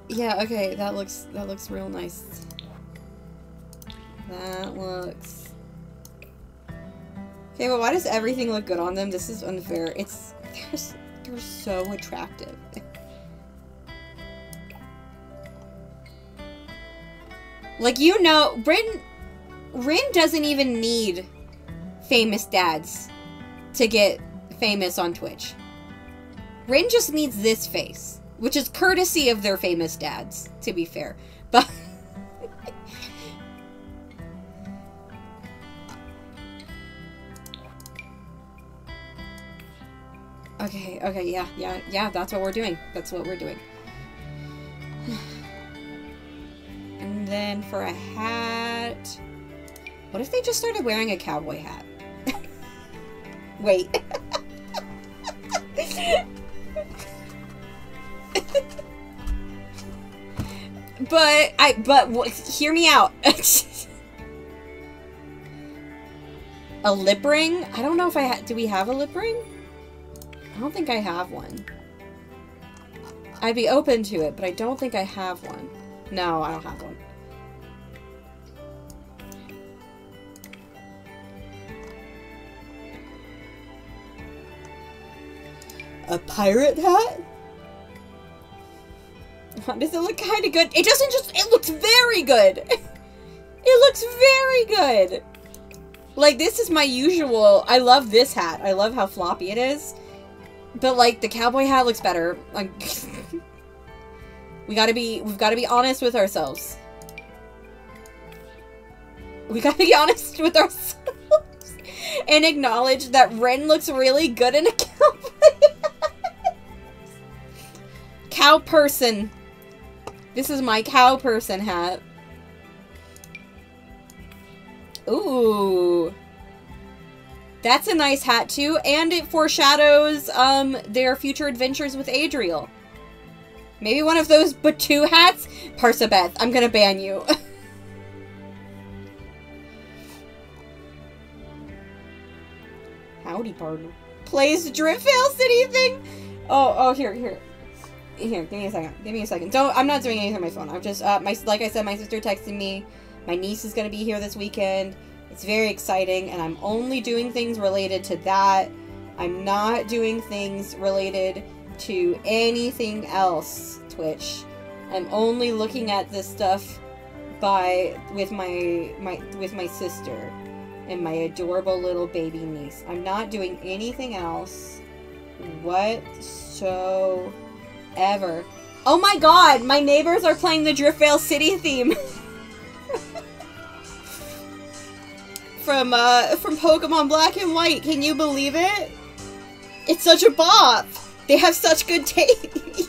yeah, okay, that looks real nice. That looks... Okay, but why does everything look good on them? This is unfair. They're so attractive. Like, you know, Rin doesn't even need famous dads to get famous on Twitch. Rin just needs this face, which is courtesy of their famous dads, to be fair. But okay, yeah, that's what we're doing. That's what we're doing. And then for a hat... What if they just started wearing a cowboy hat? Wait. Hear me out. A lip ring? I don't know if do we have a lip ring? I don't think I have one. I'd be open to it, but I don't think I have one. No, I don't have one. A pirate hat? Does it look kind of good? It doesn't just... It looks very good! It looks very good! Like, this is my usual... I love this hat. I love how floppy it is. But, like, the cowboy hat looks better. Like... we've got to be honest with ourselves. We gotta be honest with ourselves. And acknowledge that Ren looks really good in a cowboy hat. Cow person. This is my cow person hat. Ooh. That's a nice hat too, and it foreshadows their future adventures with Adriel. Maybe one of those Batu hats? Parsabeth, I'm gonna ban you. Howdy, partner. Plays Driftveil City thing? Oh, here, give me a second. I'm not doing anything on my phone. I'm just, like I said, my sister texted me. My niece is gonna be here this weekend. It's very exciting, and I'm only doing things related to that. I'm not doing things related to anything else, Twitch. I'm only looking at this stuff with my sister and my adorable little baby niece. I'm not doing anything else whatsoever. Oh my god, my neighbors are playing the Driftveil City theme. From Pokemon Black and White. Can you believe it? It's such a bop. They have such good taste.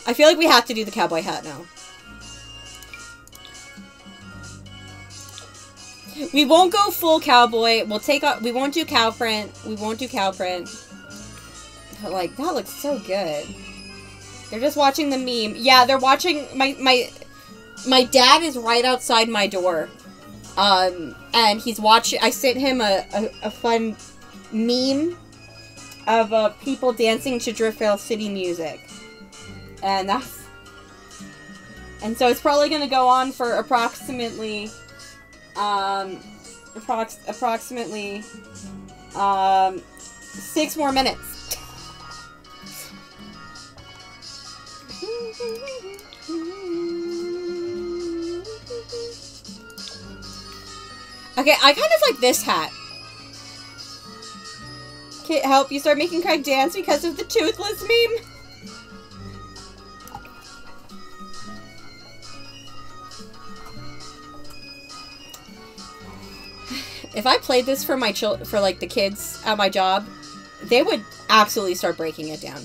I feel like we have to do the cowboy hat now. We won't go full cowboy. We won't do cow print. We won't do cow print. But like, that looks so good. They're just watching the meme. Yeah, they're watching my dad is right outside my door. And he's watching. I sent him a fun meme of people dancing to Driftveil City music. And so it's probably gonna go on for approximately 6 more minutes. Okay, I kind of like this hat. Can't help you start making Craig dance because of the toothless meme. If I played this for like the kids at my job, they would absolutely start breaking it down.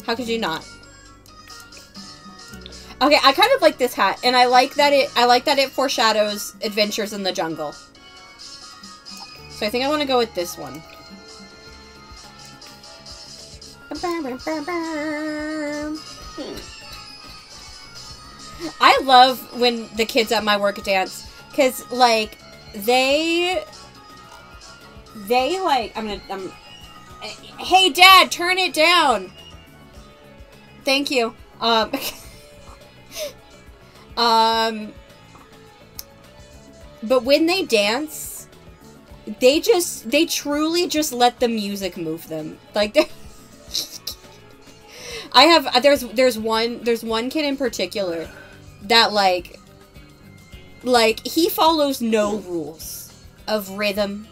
How could you not? Okay, I kind of like this hat, and I like that it foreshadows adventures in the jungle. So I think I want to go with this one. I love when the kids at my work dance, because, like, they like, hey, Dad, turn it down. Thank you. But when they dance, they truly just let the music move them. Like, there's one kid in particular that, like, he follows no rules of rhythm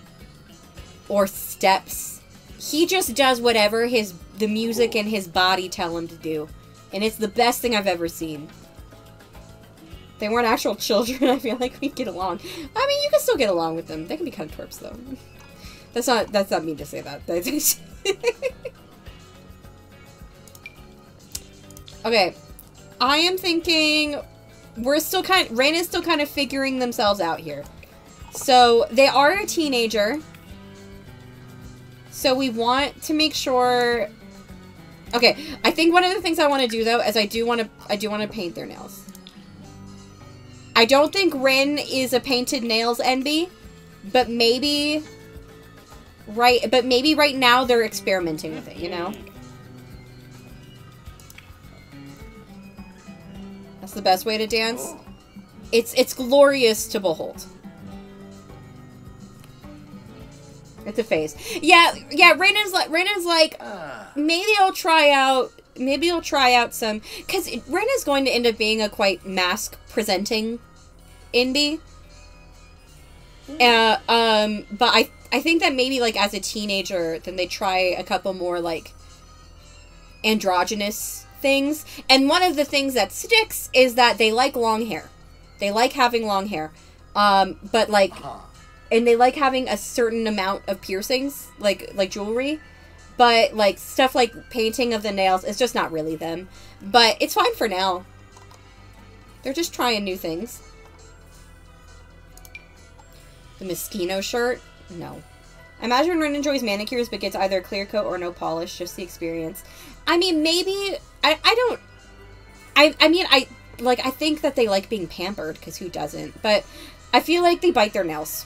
or steps. He just does whatever the music and his body tell him to do. And it's the best thing I've ever seen. They weren't actual children, I feel like we'd get along. I mean, you can still get along with them. They can be kind of twerps, though. That's not mean to say that. Okay. I am thinking Rain is still kind of figuring themselves out here. So, they are a teenager. So, we want to make sure... Okay, I think one of the things I want to do, though, is I do want to paint their nails. I don't think Rin is a painted nails envy, but maybe right now they're experimenting with it, you know? That's the best way to dance. It's glorious to behold. It's a phase. Yeah, Raina's like maybe I'll try out some, because Rin is going to end up being a quite mask presenting indie. But I think that maybe, like, as a teenager, then they try a couple more, like, androgynous things. And one of the things that sticks is that they like long hair. They like having long hair. But, like, and they like having a certain amount of piercings, like jewelry. But, like, stuff like painting of the nails is just not really them. But it's fine for now. They're just trying new things. The Moschino shirt? No. I imagine Rin enjoys manicures but gets either a clear coat or no polish, just the experience. I mean, maybe... I think that they like being pampered, because who doesn't? But I feel like they bite their nails.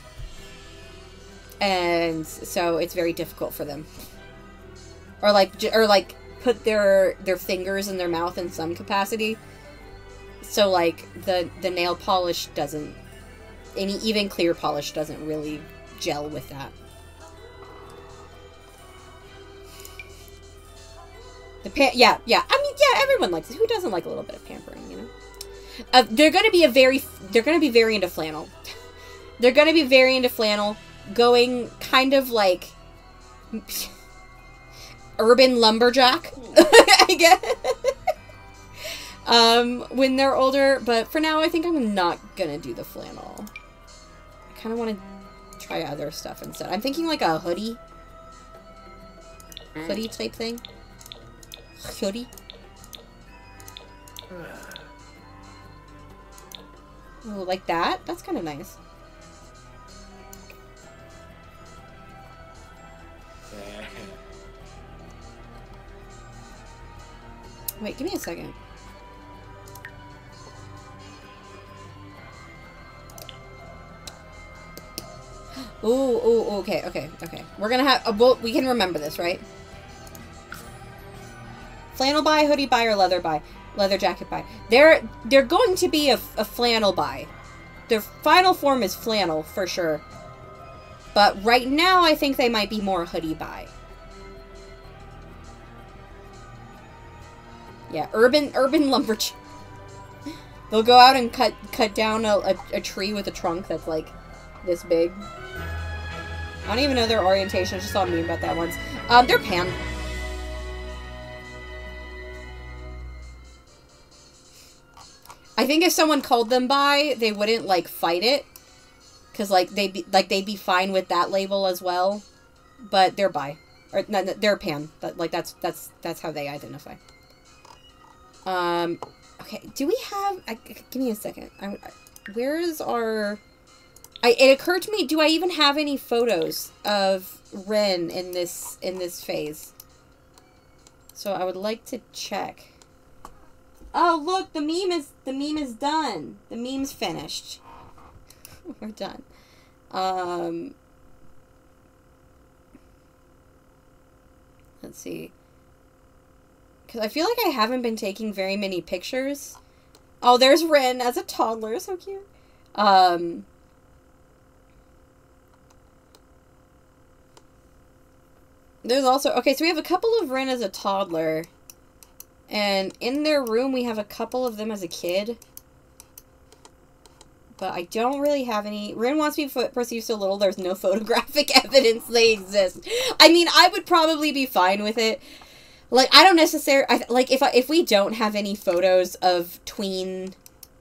And so it's very difficult for them. Or put their fingers in their mouth in some capacity. So, like, the nail polish doesn't... Any even clear polish doesn't really gel with that. Yeah. I mean, yeah, everyone likes it. Who doesn't like a little bit of pampering, you know? They're gonna be very into flannel. They're gonna be very into flannel, going kind of like urban lumberjack, I guess. When they're older, but for now, I think I'm not gonna do the flannel. I kind of want to try other stuff instead. I'm thinking like a hoodie type thing. Hoodie. Oh, like that? That's kind of nice. Wait, give me a second. Ooh, okay. We're gonna have, we can remember this, right? Flannel buy, hoodie buy, or leather jacket buy. They're going to be a flannel buy. Their final form is flannel, for sure. But right now, I think they might be more hoodie buy. Yeah, urban lumberjack. They'll go out and cut down a tree with a trunk that's like this big. I don't even know their orientation. I just saw a meme about that once. They're pan. I think if someone called them bi, they wouldn't like fight it, cause like they'd be fine with that label as well. But they're bi, or no, they're pan. That's how they identify. Okay. Do we have? Give me a second. Where's our? It occurred to me, do I even have any photos of Ren in this phase? So I would like to check. Oh, look, the meme is done. The meme's finished. We're done. Let's see. Because I feel like I haven't been taking very many pictures. Oh, there's Rin as a toddler. So cute. There's also... Okay, so we have a couple of Rin as a toddler. And in their room, we have a couple of them as a kid. But I don't really have any... Rin wants to be perceived so little, there's no photographic evidence they exist. I mean, I would probably be fine with it. Like, I don't necessarily... Like, if we don't have any photos of tween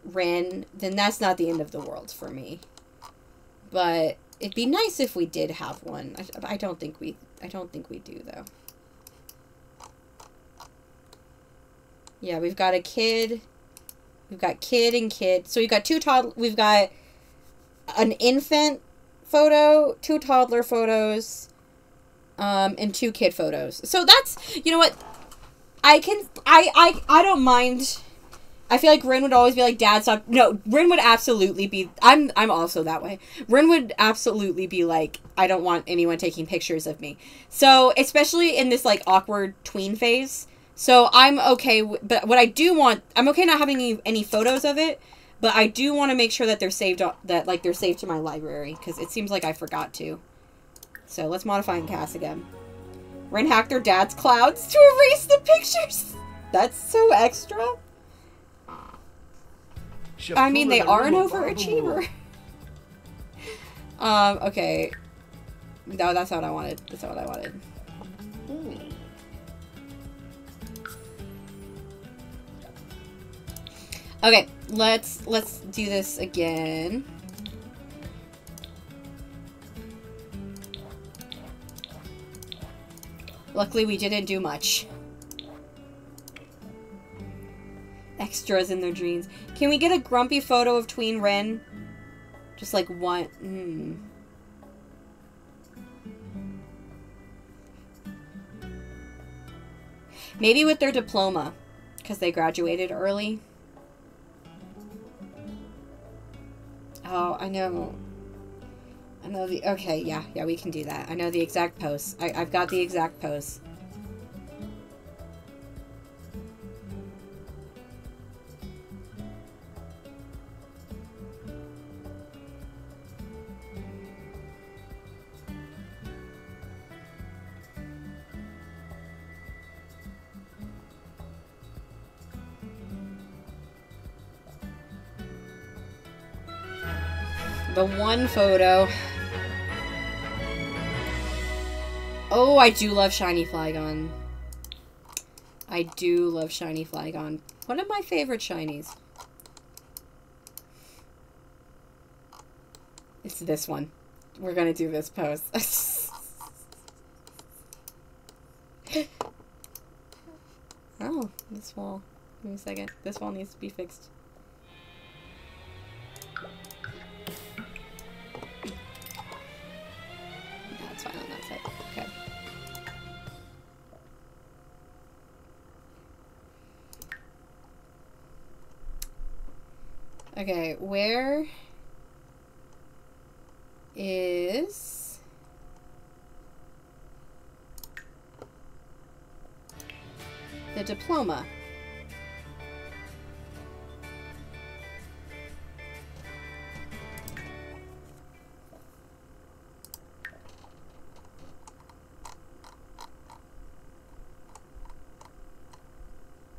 Rin, then that's not the end of the world for me. But it'd be nice if we did have one. I don't think we do, though. Yeah, we've got a kid. We've got kid and kid. So we've got we've got an infant photo, 2 toddler photos, and 2 kid photos. So that's, you know what? I don't mind. I feel like Rin would always be like, Dad, stop. No, Rin would absolutely be, I'm also that way. Rin would absolutely be like, I don't want anyone taking pictures of me. So, especially in this, like, awkward tween phase. So, I'm okay, but what I do want, I'm okay not having any photos of it, but I do want to make sure that they're saved, they're saved to my library, because it seems like I forgot to. So, let's modify and cast again. Rin hacked their dad's clouds to erase the pictures. That's so extra. I mean, they are an overachiever. Okay. No, that's not what I wanted. That's not what I wanted. Okay, let's do this again. Luckily, we didn't do much. Extras in their dreams. Can we get a grumpy photo of tween Ren? Just like one. Maybe with their diploma, because they graduated early. Oh, I know the, okay, yeah, we can do that. I know the exact pose. I've got the exact pose. The one photo. Oh, I do love Shiny Flygon. I do love Shiny Flygon. One of my favorite shinies. It's this one. We're gonna do this pose. Oh, this wall. Give me a second. This wall needs to be fixed. That's fine on that side. Okay. Okay, where is the diploma?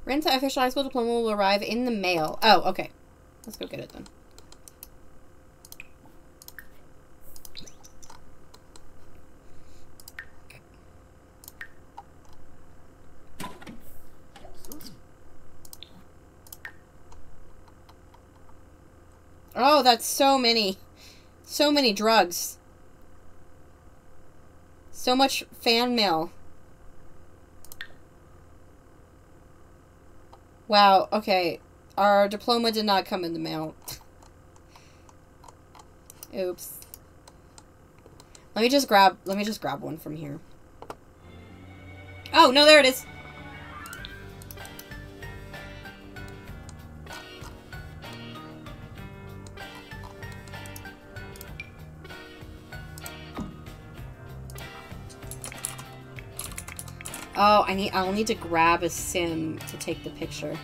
Ren's official high school diploma will arrive in the mail. Oh, okay. Let's go get it then. Oh, that's so many. So many drugs. So much fan mail. Wow, okay. Our diploma did not come in the mail. Oops. Let me just grab one from here. Oh, no, there it is. Oh, I'll need to grab a sim to take the picture.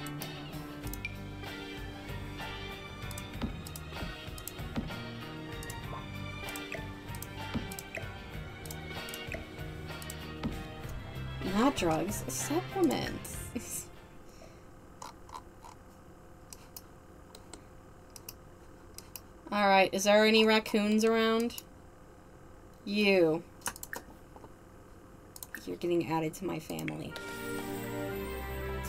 Not drugs, supplements. Alright, is there any raccoons around? You're getting added to my family.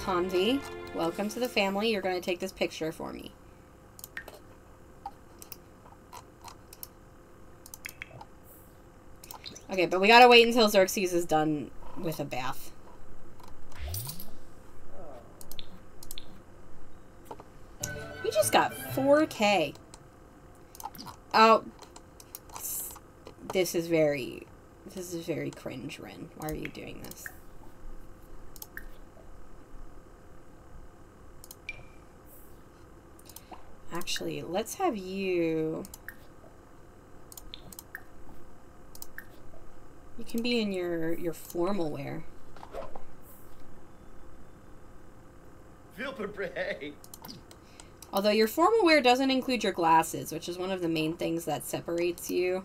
Tanvi, welcome to the family. You're going to take this picture for me. Okay, but we gotta wait until Xerxes is done with a bath. We just got 4K. Oh, this is very cringe, Ren. Why are you doing this? Actually, let's have you... You can be in your formal wear. Bragg. Although your formal wear doesn't include your glasses, which is one of the main things that separates you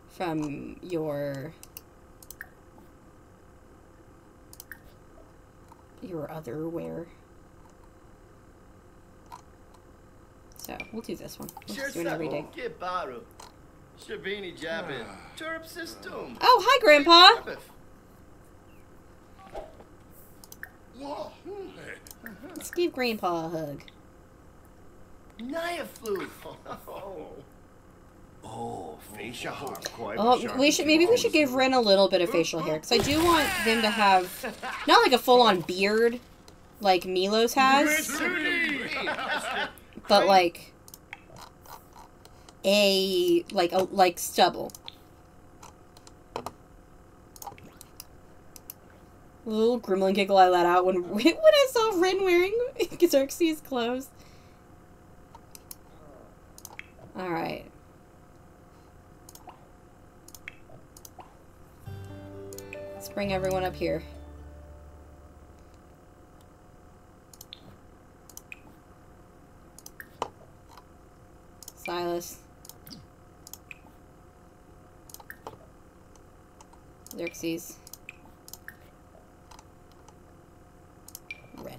from your other wear. So, we'll do this one. We'll just do it every day. Oh, hi, Grandpa! Let's give Grandpa a hug. Oh, facial hair. Quite Oh, maybe we should give Ren a little bit of facial hair, because I do want them to have not like a full-on beard like Milos has, but like like stubble. A little gremlin giggle I let out when I saw Ren wearing Xerxes' clothes. Alright. Let's bring everyone up here. Silas. Xerxes. Ren.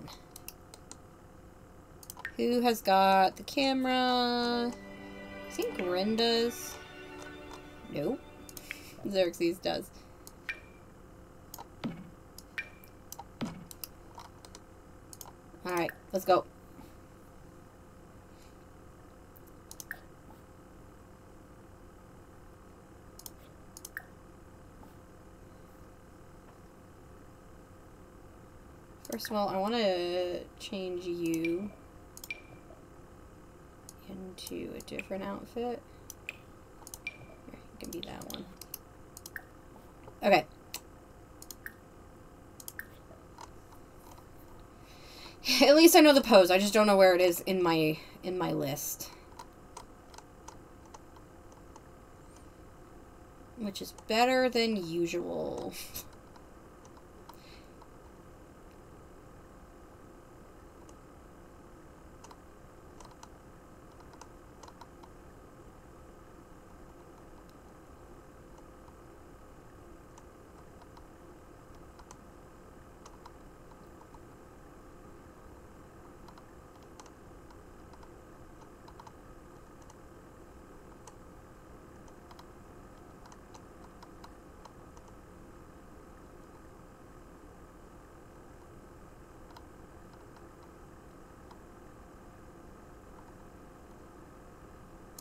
Who has got the camera? I think Ren does. Nope. Xerxes does. Alright, let's go. First of all, I want to change you into a different outfit. Here, it can be that one. Okay. At least I know the pose. I just don't know where it is in my list. Which is better than usual.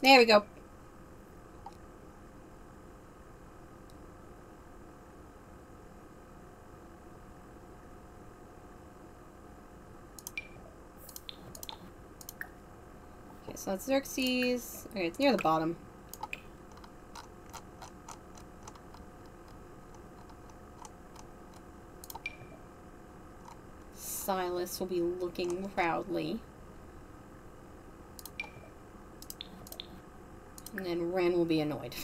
There we go. Okay, so that's Xerxes. Okay, it's near the bottom. Silas will be looking proudly. And then Ren will be annoyed.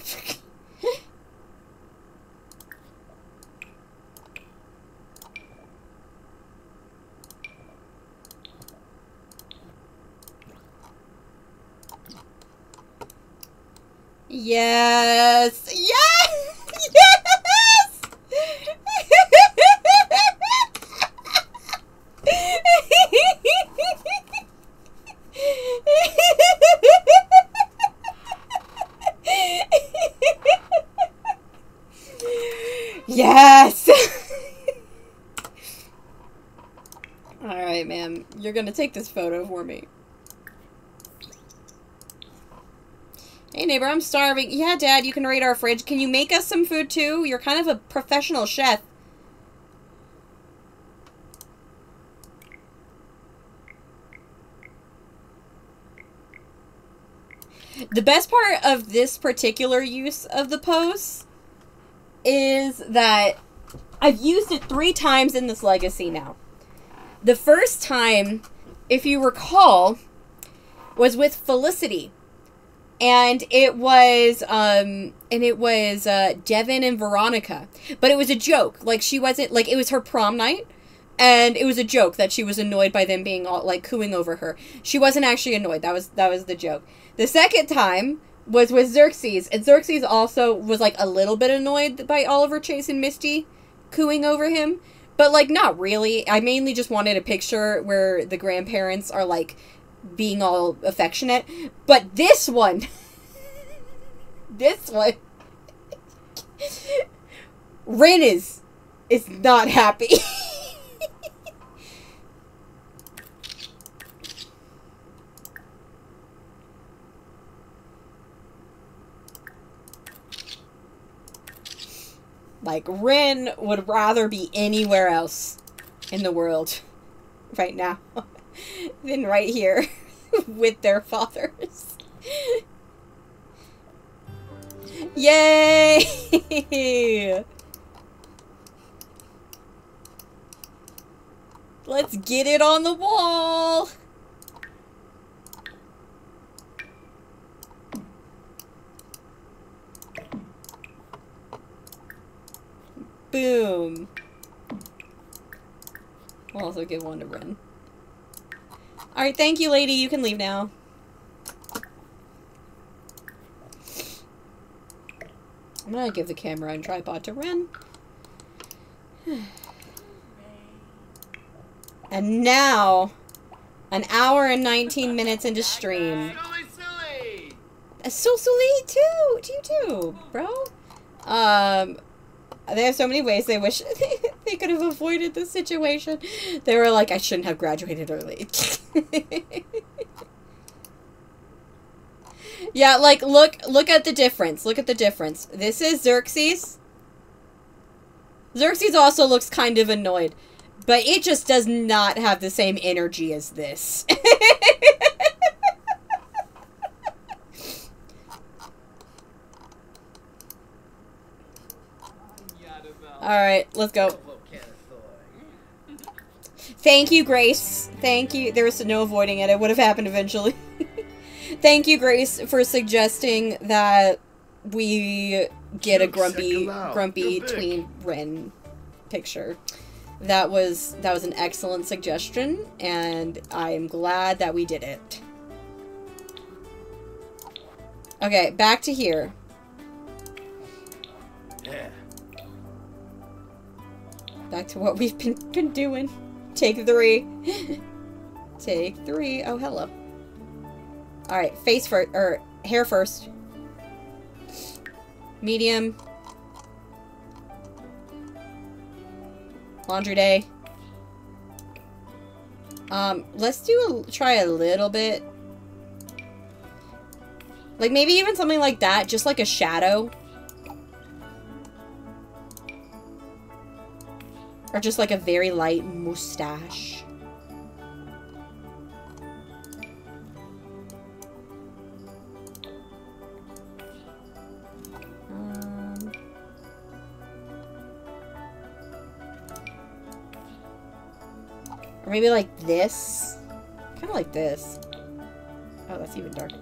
Yes! Yes! Yes! Yes! Alright, ma'am. You're gonna take this photo for me. Hey, neighbor, I'm starving. Yeah, Dad, you can raid our fridge. Can you make us some food, too? You're kind of a professional chef. The best part of this particular use of the pose is that I've used it 3 times in this legacy now. The first time, if you recall, was with Felicity. And it was Devin and Veronica. But it was a joke. Like, she wasn't, like, it was her prom night. And it was a joke that she was annoyed by them being all, like, cooing over her. She wasn't actually annoyed. That was the joke. The second time was with Xerxes. And Xerxes also was, like, a little bit annoyed by Oliver, Chase, and Misty cooing over him. But, like, not really. I mainly just wanted a picture where the grandparents are, like, being all affectionate. But this one, Rin is not happy. Like, Rin would rather be anywhere else in the world right now than right here with their fathers. Yay! Let's get it on the wall! Boom. We'll also give one to Ren. Alright, thank you, lady. You can leave now. I'm gonna give the camera and tripod to Ren. And now, an hour and 19 minutes into stream. Silly too! You too, bro. They have so many ways they wish they could have avoided this situation. They were like, I shouldn't have graduated early. Yeah, like, look at the difference. Look at the difference. This is Xerxes. Xerxes also looks kind of annoyed. But it just does not have the same energy as this. Alright, let's go. Thank you, Grace. Thank you. There was no avoiding it. It would have happened eventually. Thank you, Grace, for suggesting that we get a grumpy tween Ren picture. That was an excellent suggestion, and I am glad that we did it. Okay, back to here. Yeah. Back to what we've been doing. Take 3. Take 3. Oh, hello. Alright, face first, or hair first. Medium. Laundry day. Let's try a little bit. Like, maybe even something like that, just like a shadow. Or just like a very light mustache. Or maybe like this. Kind of like this. Oh, that's even darker.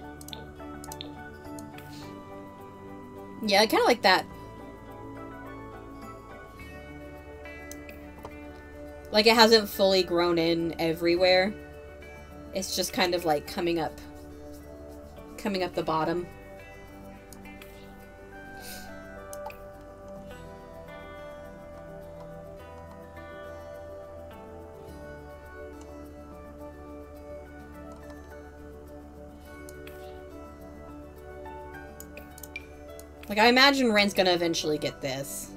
Yeah, kind of like that. Like, it hasn't fully grown in everywhere. It's just kind of like coming up the bottom. Like, I imagine Ren's gonna eventually get this.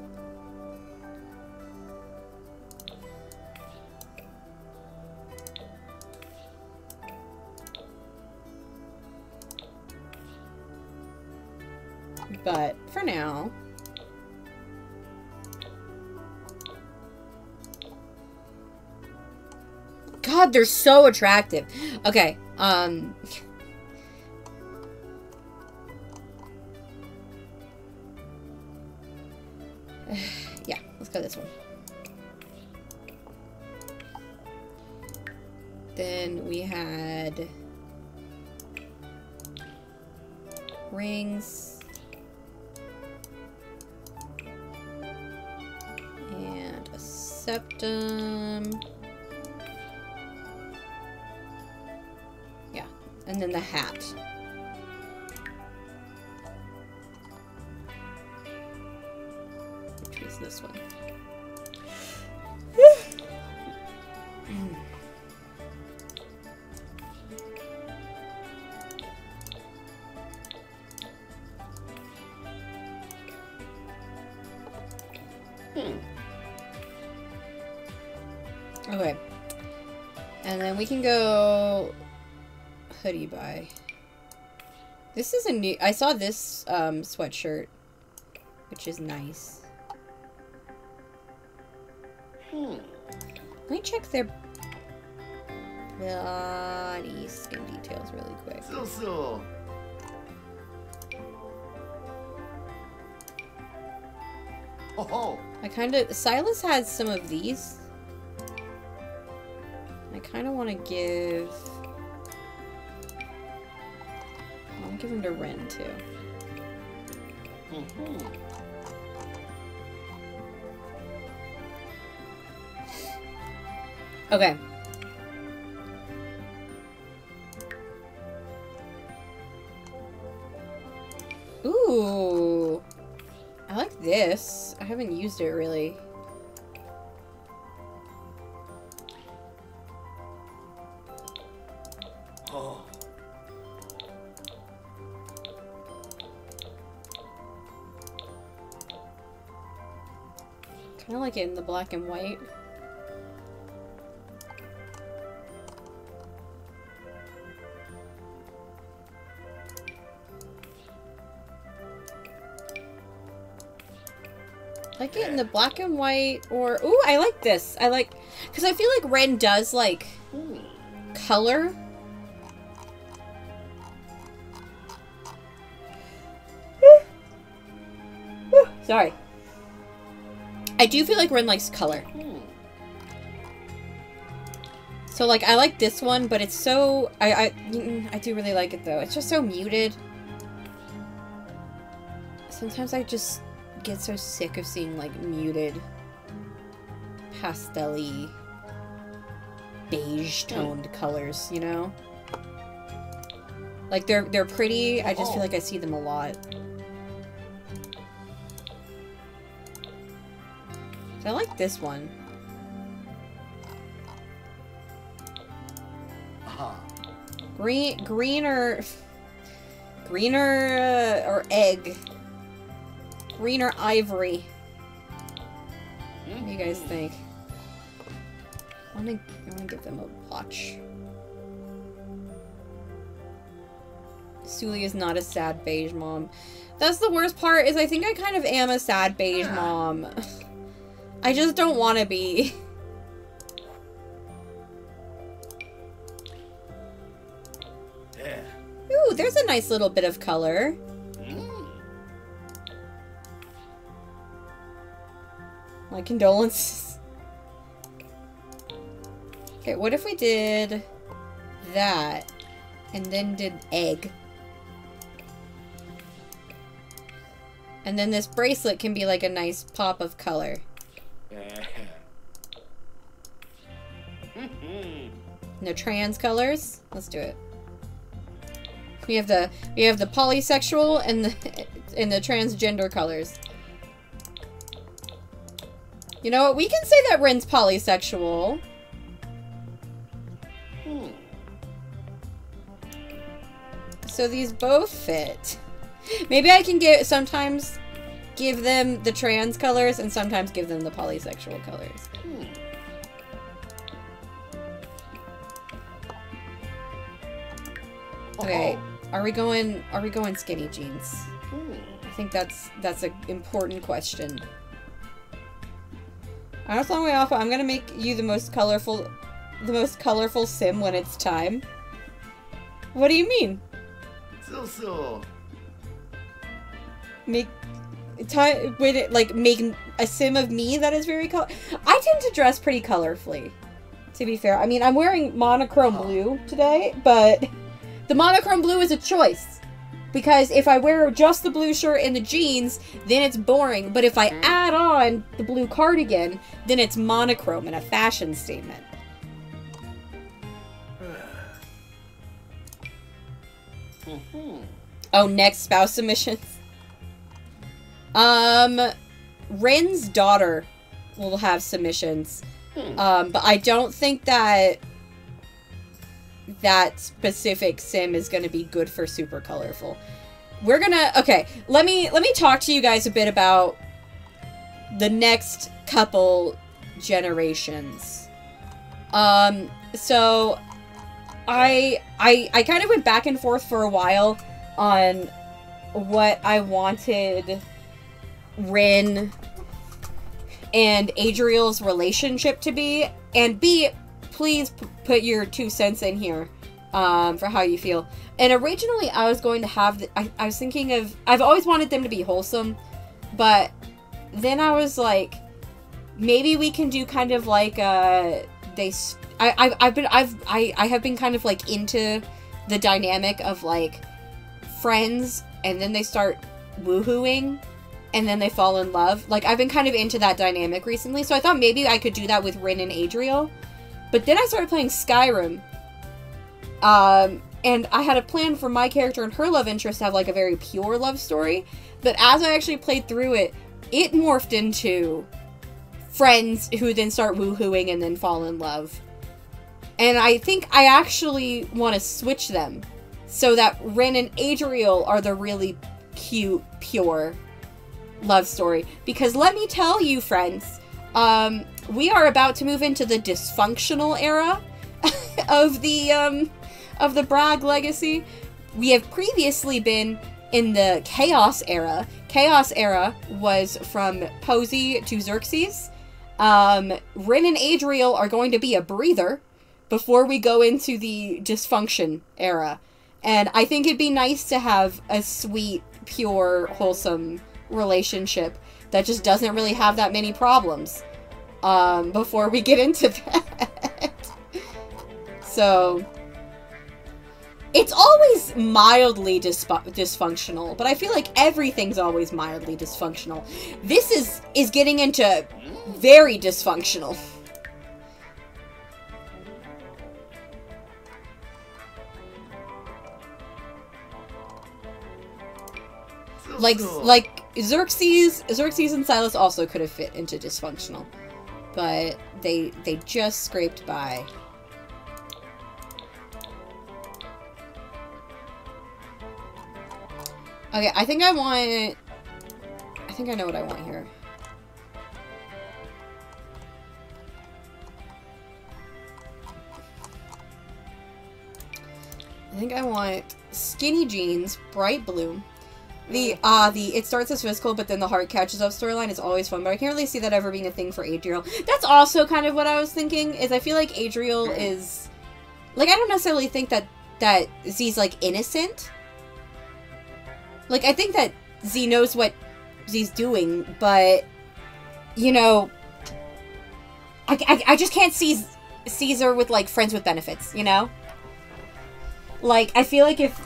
But, for now... God, they're so attractive. Okay, yeah, let's go this one. Then we had... rings. And a septum. Yeah, and then the hat. Which was this one. Okay. And then we can go hoodie buy. This is a new... I saw this sweatshirt, which is nice. Let me check their body skin details really quick. So. Oh. I kind of... Silas has some of these. I kind of want to give... I'll give him to Ren, too. Okay. Ooh. I like this. I haven't used it really. Oh. Kind of like it in the black and white. I like it in the black and white, or... Ooh, I like this. I like... Because I feel like Ren does, like, color. Sorry. I do feel like Ren likes color. So, like, I like this one, but it's so... I do really like it, though. It's just so muted. Sometimes I just get so sick of seeing, like, muted, pastel-y, beige-toned colors, you know? Like, they're pretty, I just feel like I see them a lot. So I like this one. Greener or egg. Green or ivory. What do you guys think? I wanna give them a watch. Suli is not a sad beige mom. That's the worst part, is I think I kind of am a sad beige mom. I just don't want to be. Yeah. Ooh, there's a nice little bit of color. My condolences. Okay, what if we did that and then did egg? And then this bracelet can be like a nice pop of color. No trans colors. Let's do it. We have the polysexual and the transgender colors. You know what? We can say that Ren's polysexual. So these both fit. Maybe I can sometimes give them the trans colors and sometimes give them the polysexual colors. Okay, are we going skinny jeans? I think that's an important question. I don't long way off. I'm gonna make you the most colorful sim when it's time. What do you mean? So. Make a sim of me that is very color. I tend to dress pretty colorfully, to be fair. I mean, I'm wearing monochrome blue today, but the monochrome blue is a choice. Because if I wear just the blue shirt and the jeans, then it's boring. But if I add on the blue cardigan, then it's monochrome and a fashion statement. Oh, next spouse submissions. Rin's daughter will have submissions. But I don't think that specific sim is going to be good for super colorful. We're gonna, okay, let me talk to you guys a bit about the next couple generations. So I kind of went back and forth for a while on what I wanted Rin and Adriel's relationship to be, and B, please put your 2 cents in here for how you feel. And originally I was going to have, I was thinking of, I've always wanted them to be wholesome, but then I was like, maybe we can do kind of like I have been kind of like into the dynamic of like friends and then they start woohooing and then they fall in love. Like I've been kind of into that dynamic recently, so I thought maybe I could do that with Rin and Adriel. But then I started playing Skyrim, and I had a plan for my character and her love interest to have like a very pure love story. But as I actually played through it, it morphed into friends who then start woohooing and then fall in love. And I think I actually want to switch them so that Rin and Adriel are the really cute, pure love story. Because let me tell you, friends, we are about to move into the dysfunctional era of the Bragg legacy. We have previously been in the Chaos era. Chaos era was from Posey to Xerxes. Rin and Adriel are going to be a breather before we go into the dysfunction era. And I think it'd be nice to have a sweet, pure, wholesome relationship that just doesn't really have that many problems. Before we get into that. So, it's always mildly dysfunctional, but I feel like everything's always mildly dysfunctional. This is getting into very dysfunctional. Like Xerxes and Silas also could have fit into dysfunctional. But they just scraped by. Okay, I think I know what I want here. I think I want skinny jeans, bright blue. The it starts as physical, but then the heart catches up storyline is always fun, but I can't really see that ever being a thing for Adriel. That's also kind of what I was thinking, is I feel like Adriel is, like, I don't necessarily think that Z's, like, innocent. Like, I think that Z knows what Z's doing, but, you know, I just can't see Caesar with, like, friends with benefits, you know? Like, I feel like if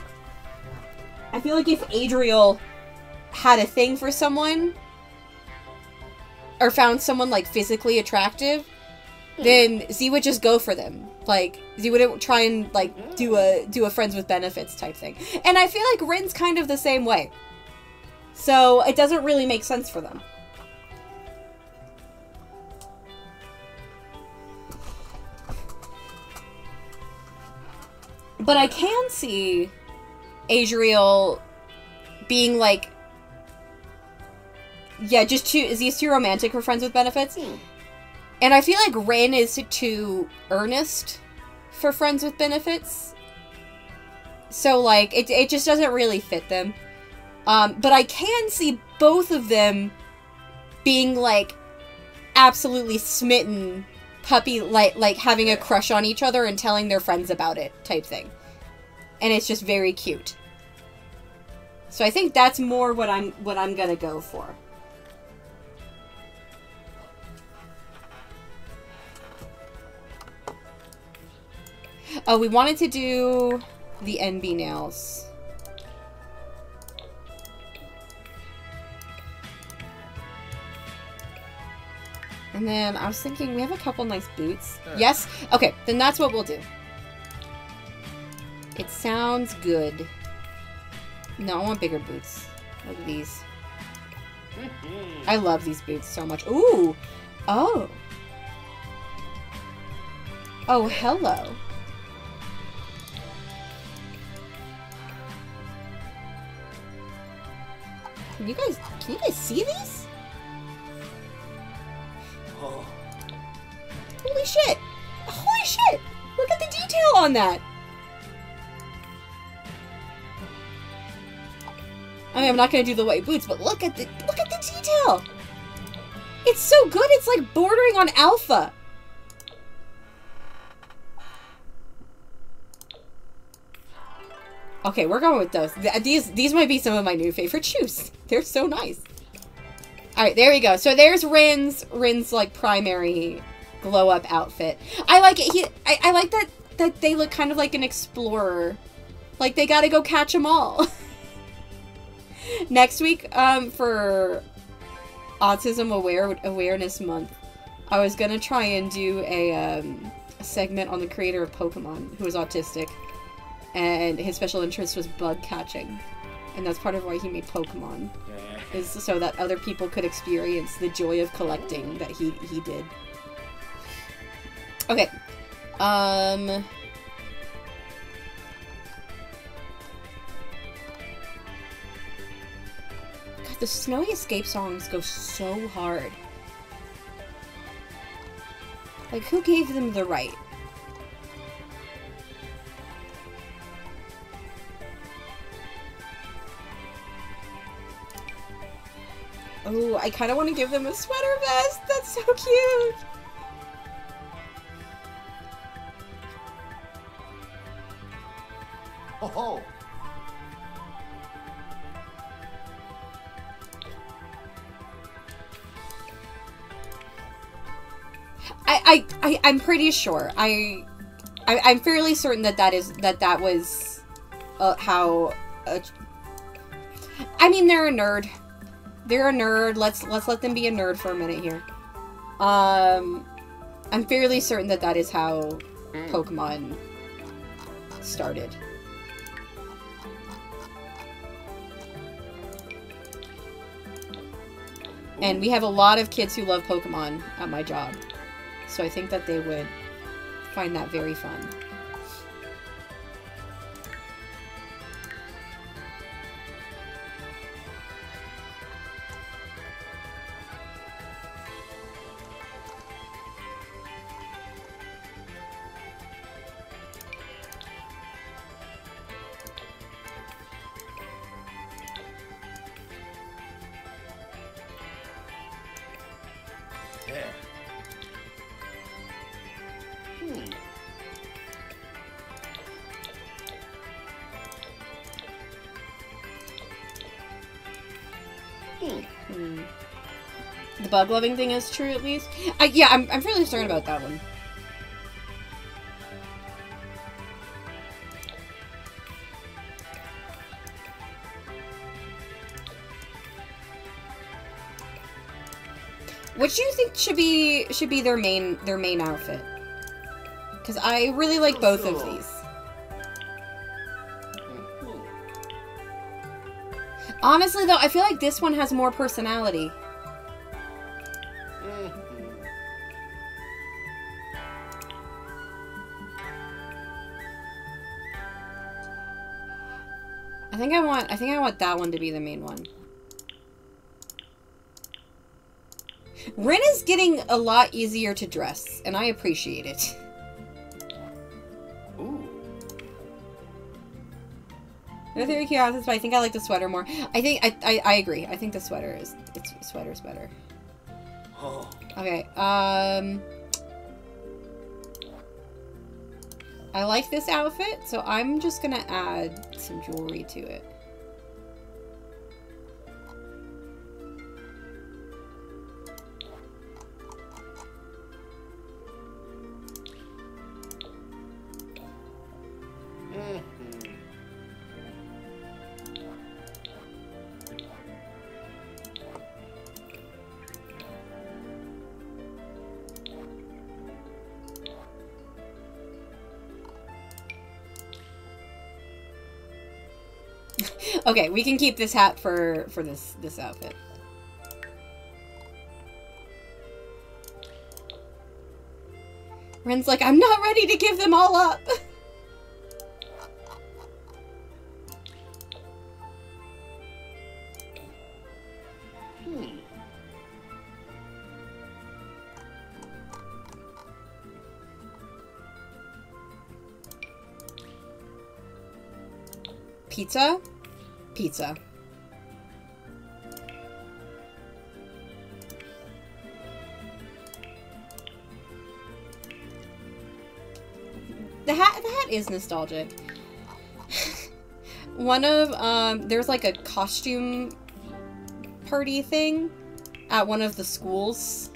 Adriel had a thing for someone, or found someone, like, physically attractive, then Z would just go for them. Like, Z wouldn't try and, like, do a friends with benefits type thing. And I feel like Rin's kind of the same way. So, it doesn't really make sense for them. But I can see Adriel being like, yeah, just he's too romantic for friends with benefits. And I feel like Rin is too earnest for friends with benefits. So, like, it just doesn't really fit them. But I can see both of them being, like, absolutely smitten puppy, like having a crush on each other and telling their friends about it type thing. And it's just very cute. So I think that's more what I'm gonna go for. Oh, we wanted to do the NB nails. And then I was thinking we have a couple nice boots. Yes? Okay, then that's what we'll do. It sounds good. No, I want bigger boots. Like these. I love these boots so much. Ooh! Oh! Oh, hello. Can you guys see these? Oh. Holy shit! Holy shit! Look at the detail on that! I mean, I'm not gonna do the white boots, but look at the detail! It's so good, it's like bordering on alpha! Okay, we're going with those. These might be some of my new favorite shoes. They're so nice. Alright, there we go. So there's Rin's like primary glow up outfit. I like it. I like that they look kind of like an explorer. Like they gotta go catch them all. Next week, for Autism Awareness Month, I was gonna try and do a segment on the creator of Pokemon, who is autistic, and his special interest was bug catching, and that's part of why he made Pokemon, is so that other people could experience the joy of collecting that he did. Okay, God, the Snowy Escape songs go so hard. Like, who gave them the right? Oh, I kind of want to give them a sweater vest. That's so cute. Oh. I'm pretty sure. I'm fairly certain that was how. I mean, they're a nerd. They're a nerd. Let's let them be a nerd for a minute here. I'm fairly certain that is how Pokemon started. And we have a lot of kids who love Pokemon at my job. So I think that they would find that very fun. The bug loving thing is true, at least. Yeah, I'm fairly certain about that one. What do you think should be their main outfit? Because I really like both of these. Honestly, though, I feel like this one has more personality. I think I want that one to be the main one. Rin is getting a lot easier to dress, and I appreciate it. Ooh. They're very cute outfits, but I think I like the sweater more. I agree. I think the sweater's better. Oh. Okay, I like this outfit, so I'm just gonna add some jewelry to it. Okay, we can keep this hat for this outfit. Ren's like, I'm not ready to give them all up. Pizza? Pizza. The hat is nostalgic. One of, there's like a costume party thing at one of the schools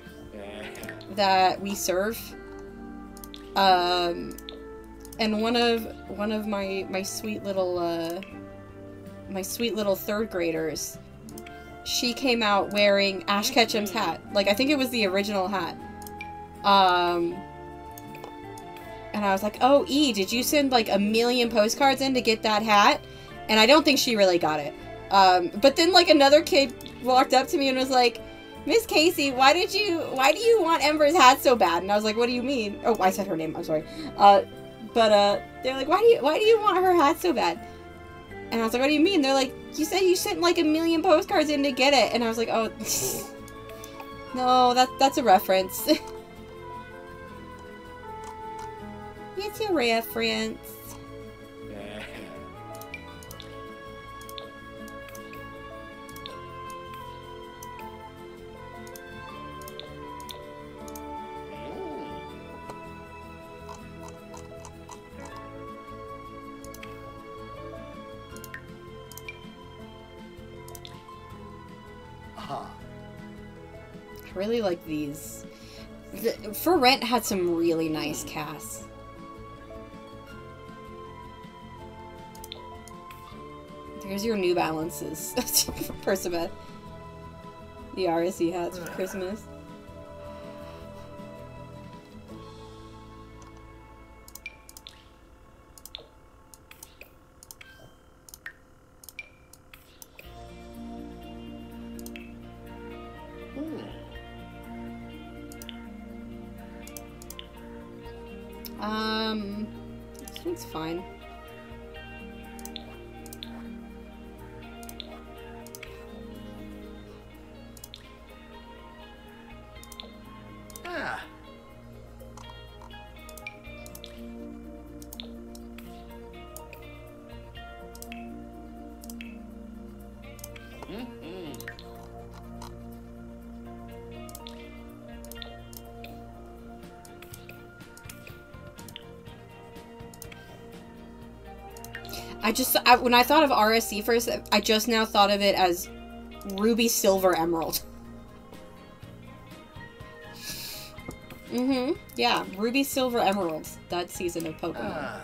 that we serve. And one of my sweet little third graders, she came out wearing Ash Ketchum's hat. Like, I think it was the original hat. And I was like, oh, E, did you send like 1,000,000 postcards in to get that hat? And I don't think she really got it. But then like another kid walked up to me and was like, Miss Casey, why do you want Ember's hat so bad? And I was like, what do you mean? Oh, I said her name, I'm sorry. But they're like, why do you want her hat so bad? And I was like, what do you mean? They're like, you said you sent like 1,000,000 postcards in to get it. And I was like, oh, no, that's a reference. It's a reference. I really like these. For Rent had some really nice casts. Here's your New Balances for Percival. The RSE hats for Christmas. This one's fine. When I thought of RSC first, I just now thought of it as Ruby, Silver, Emerald. Yeah, Ruby, Silver, Emerald. That season of Pokemon.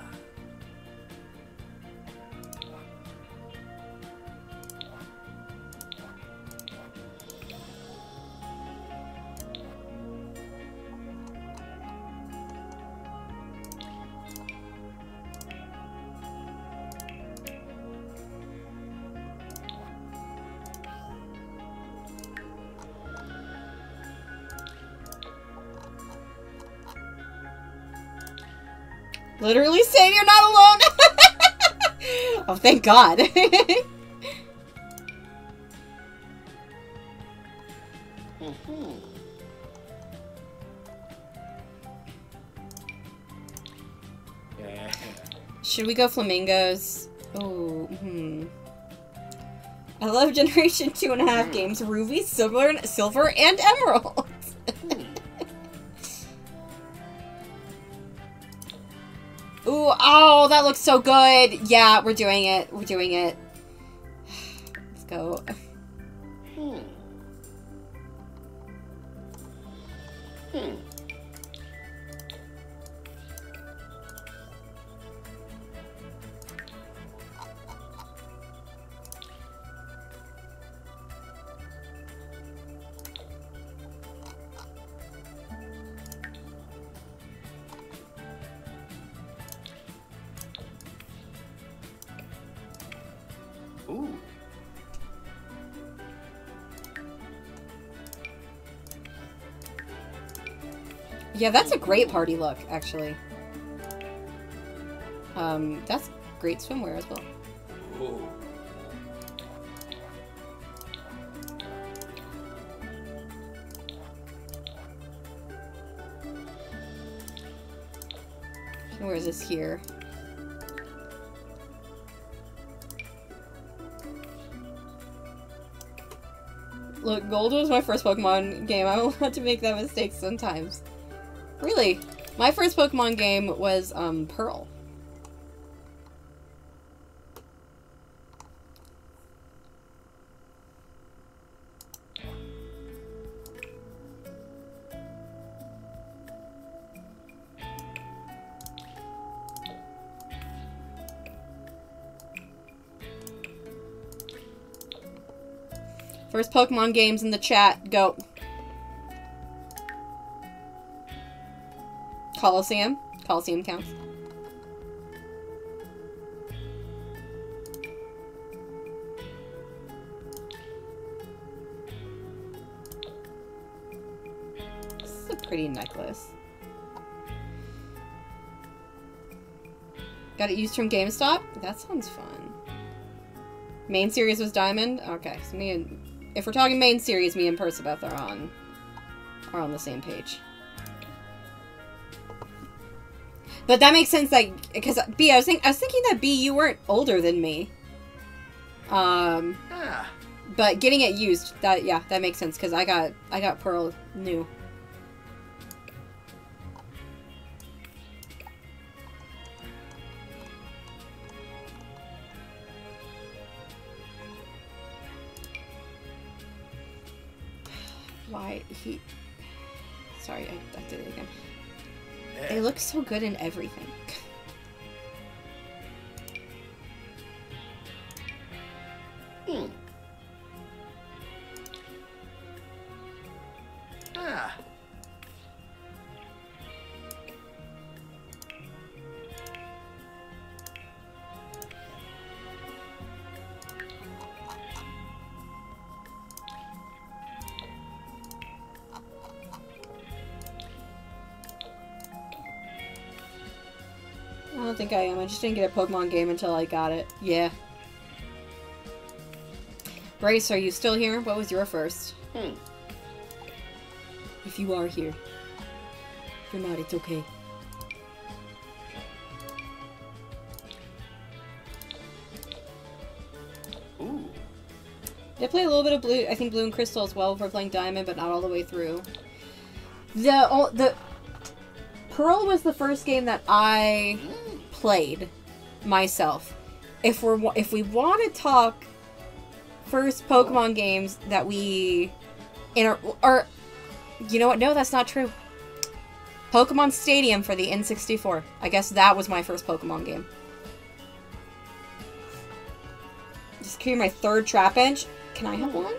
Literally saying you're not alone. Oh, thank God. Should we go flamingos? Oh, I love Generation 2.5 games. Ruby, silver, and emerald. Ooh, oh, that looks so good. Yeah, we're doing it. We're doing it. Let's go. Ooh. Yeah, that's a great party look, actually. That's great swimwear as well. Ooh. Where is this here? Look, Gold was my first Pokemon game. I'm allowed to make that mistake sometimes. Really? My first Pokemon game was, Pearl. First Pokemon games in the chat. Go. Coliseum. Coliseum counts. This is a pretty necklace. Got it used from GameStop? That sounds fun. Main series was Diamond? Okay, so me and... If we're talking main series, me and Percabeth are on the same page. But that makes sense, like, because B, I was thinking that B, you weren't older than me. But getting it used, that makes sense because I got Pearl new. Why he... Sorry, I did it again. They look so good in everything. I don't think I am. I just didn't get a Pokemon game until I got it. Yeah. Bryce, are you still here? What was your first? If you are here. If you're not, it's okay. Ooh. I played a little bit of Blue, I think Blue and Crystal as well for playing Diamond, but not all the way through. The Pearl was the first game that I played myself. If we want to talk first Pokemon games that we or you know what? No, that's not true. Pokemon Stadium for the N64. I guess that was my first Pokemon game. Just clear my third Trapinch. Can I have one?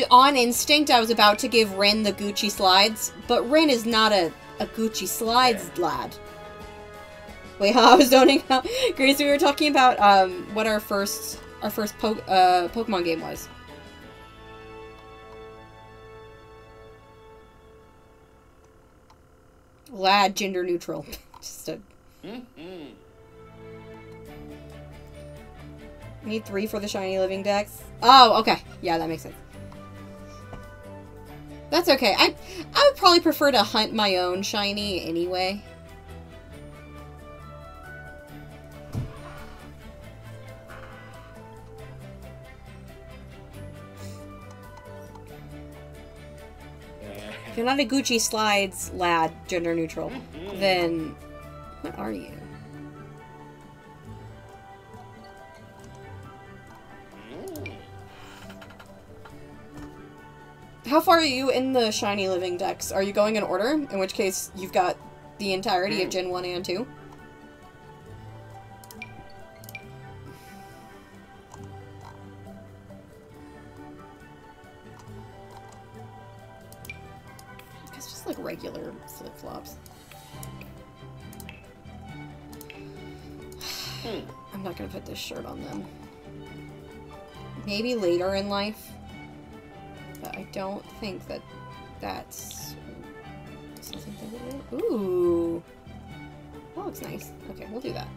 On instinct, I was about to give Rin the Gucci slides, but Rin is not a Gucci slides lad. Wait, I was zoning out. Grace, we were talking about what our first Pokemon game was. Lad, gender neutral. Just a... Need 3 for the shiny living dex. Oh, okay. Yeah, that makes sense. That's okay. I would probably prefer to hunt my own shiny anyway. If you're not a Gucci slides lad, gender neutral, then what are you? How far are you in the shiny living dex? Are you going in order? In which case, you've got the entirety of Gen 1 and 2. It's just like regular flip-flops. I'm not gonna put this shirt on them. Maybe later in life. But I don't think that that's something that we do. Ooh. That looks nice. Okay, we'll do that.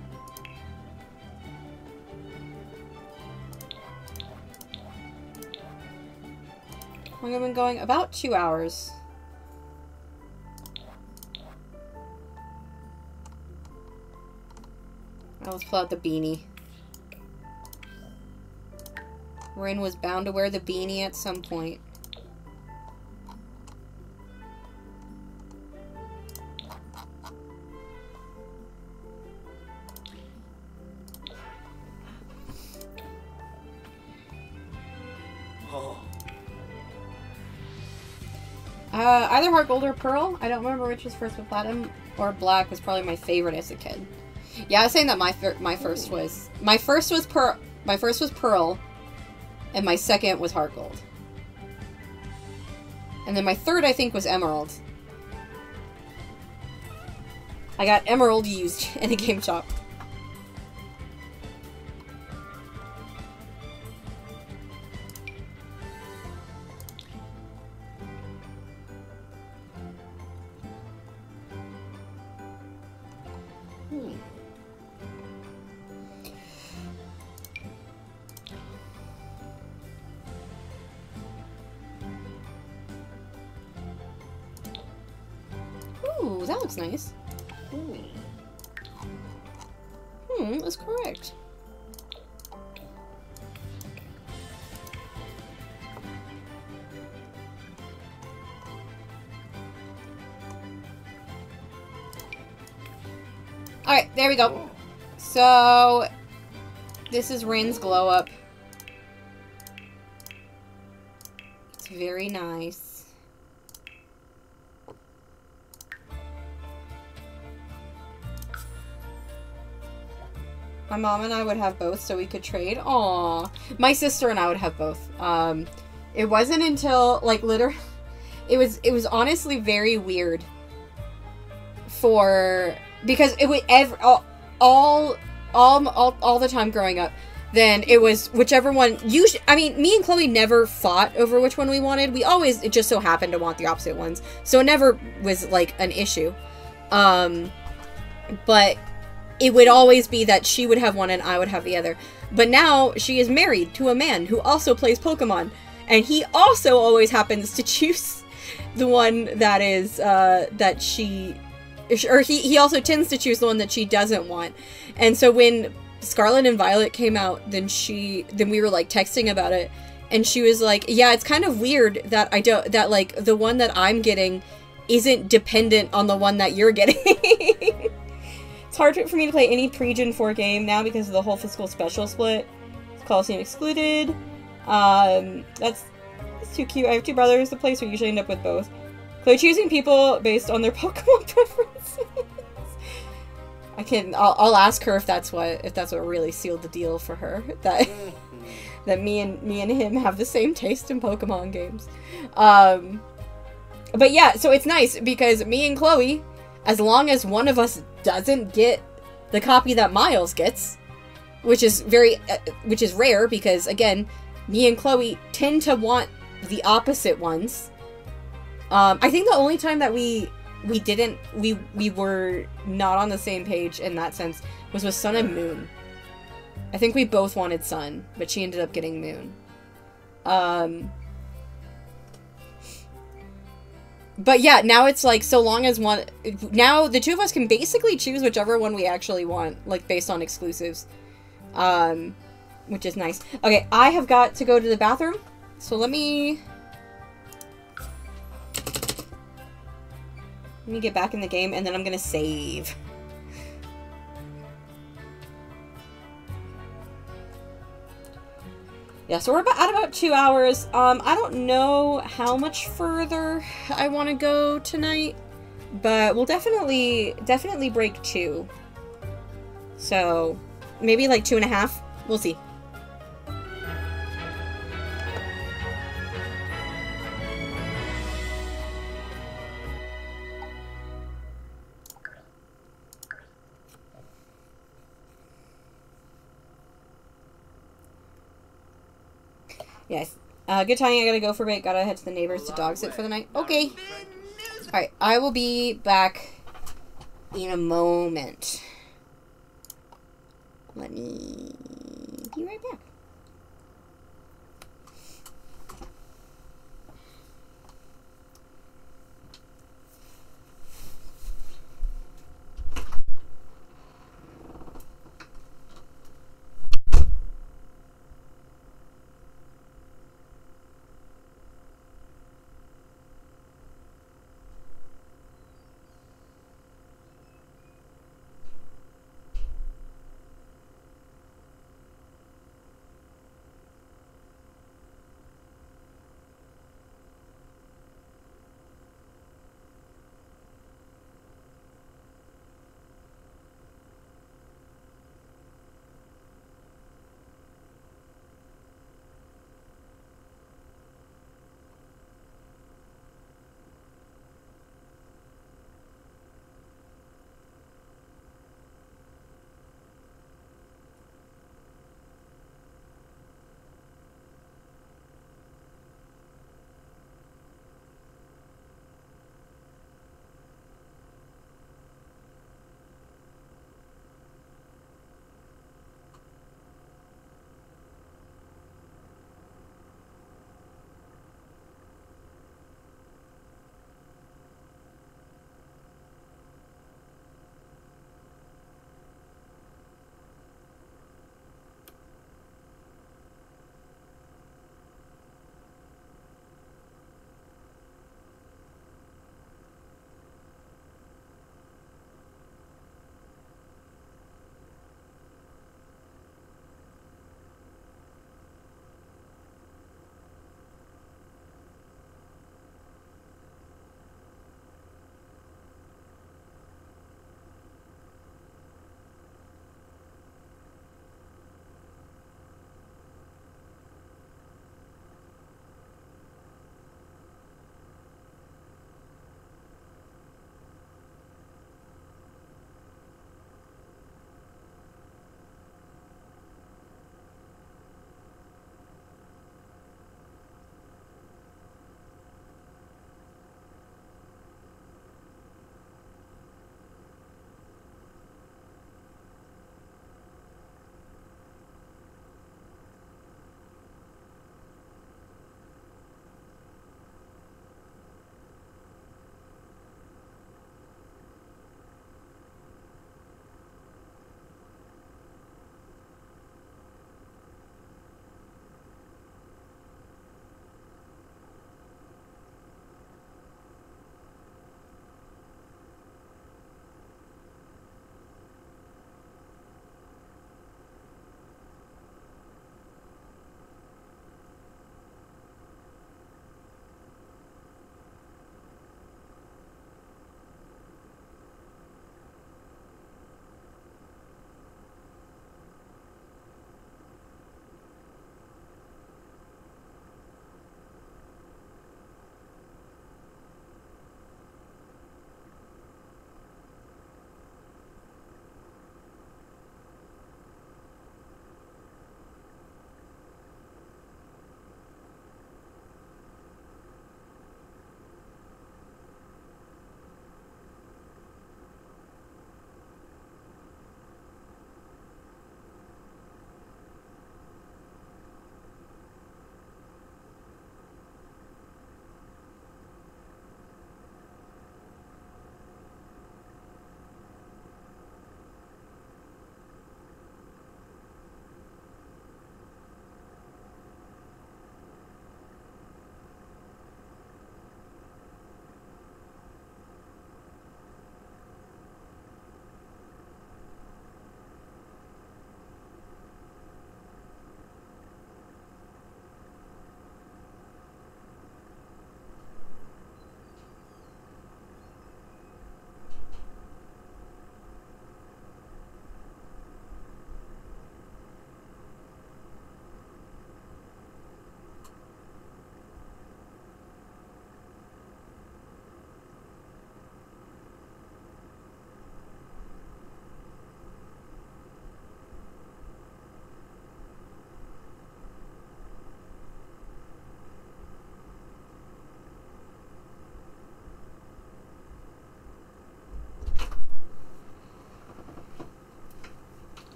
How long have I been going? About 2 hours. Now let's pull out the beanie. Rin was bound to wear the beanie at some point. Either Heart Gold or Pearl. I don't remember which was first, but Platinum or Black was probably my favorite as a kid. Yeah, I was saying that my first was Pearl, and my second was Heart Gold, and then my third I think was Emerald. I got Emerald used in a game shop. Ooh, that looks nice. That's correct. Alright, there we go. So, this is Rin's glow up. It's very nice. My mom and I would have both so we could trade. Aww. My sister and I would have both. It wasn't until, like, literally... It was honestly very weird because it would all the time growing up, then it was whichever one. Usually, I mean, me and Chloe never fought over which one we wanted. We always, it just so happened to want the opposite ones. So it never was, like, an issue. But... it would always be that she would have one and I would have the other. But now she is married to a man who also plays Pokemon. And he also always happens to choose the one that is, that she... Or he also tends to choose the one that she doesn't want. And so when Scarlet and Violet came out, then we were, like, texting about it. And she was like, yeah, it's kind of weird that like, the one that I'm getting isn't dependent on the one that you're getting. It's hard for me to play any pre-Gen 4 game now because of the whole physical special split. It's Coliseum excluded. That's too cute. I have 2 brothers to play, so we usually end up with both. Chloe choosing people based on their Pokemon preferences. I'll ask her if that's what really sealed the deal for her. That me and him have the same taste in Pokemon games. But yeah, so it's nice because me and Chloe, as long as one of us doesn't get the copy that Miles gets, which is rare because, again, me and Chloe tend to want the opposite ones. I think the only time that we were not on the same page in that sense was with Sun and Moon. I think we both wanted Sun, but she ended up getting Moon. But yeah, now it's like, so long as one... Now, the two of us can basically choose whichever one we actually want, like, based on exclusives. Which is nice. Okay, I have got to go to the bathroom, so let me get back in the game, and then I'm gonna save. Yeah, so we're at about 2 hours. I don't know how much further I want to go tonight, but we'll definitely break 2. So, maybe like 2.5. We'll see. Yes. Good timing. I gotta go for a bit. Gotta head to the neighbors to dog sit for the night. Okay. Alright. I will be back in a moment. Let me be right back.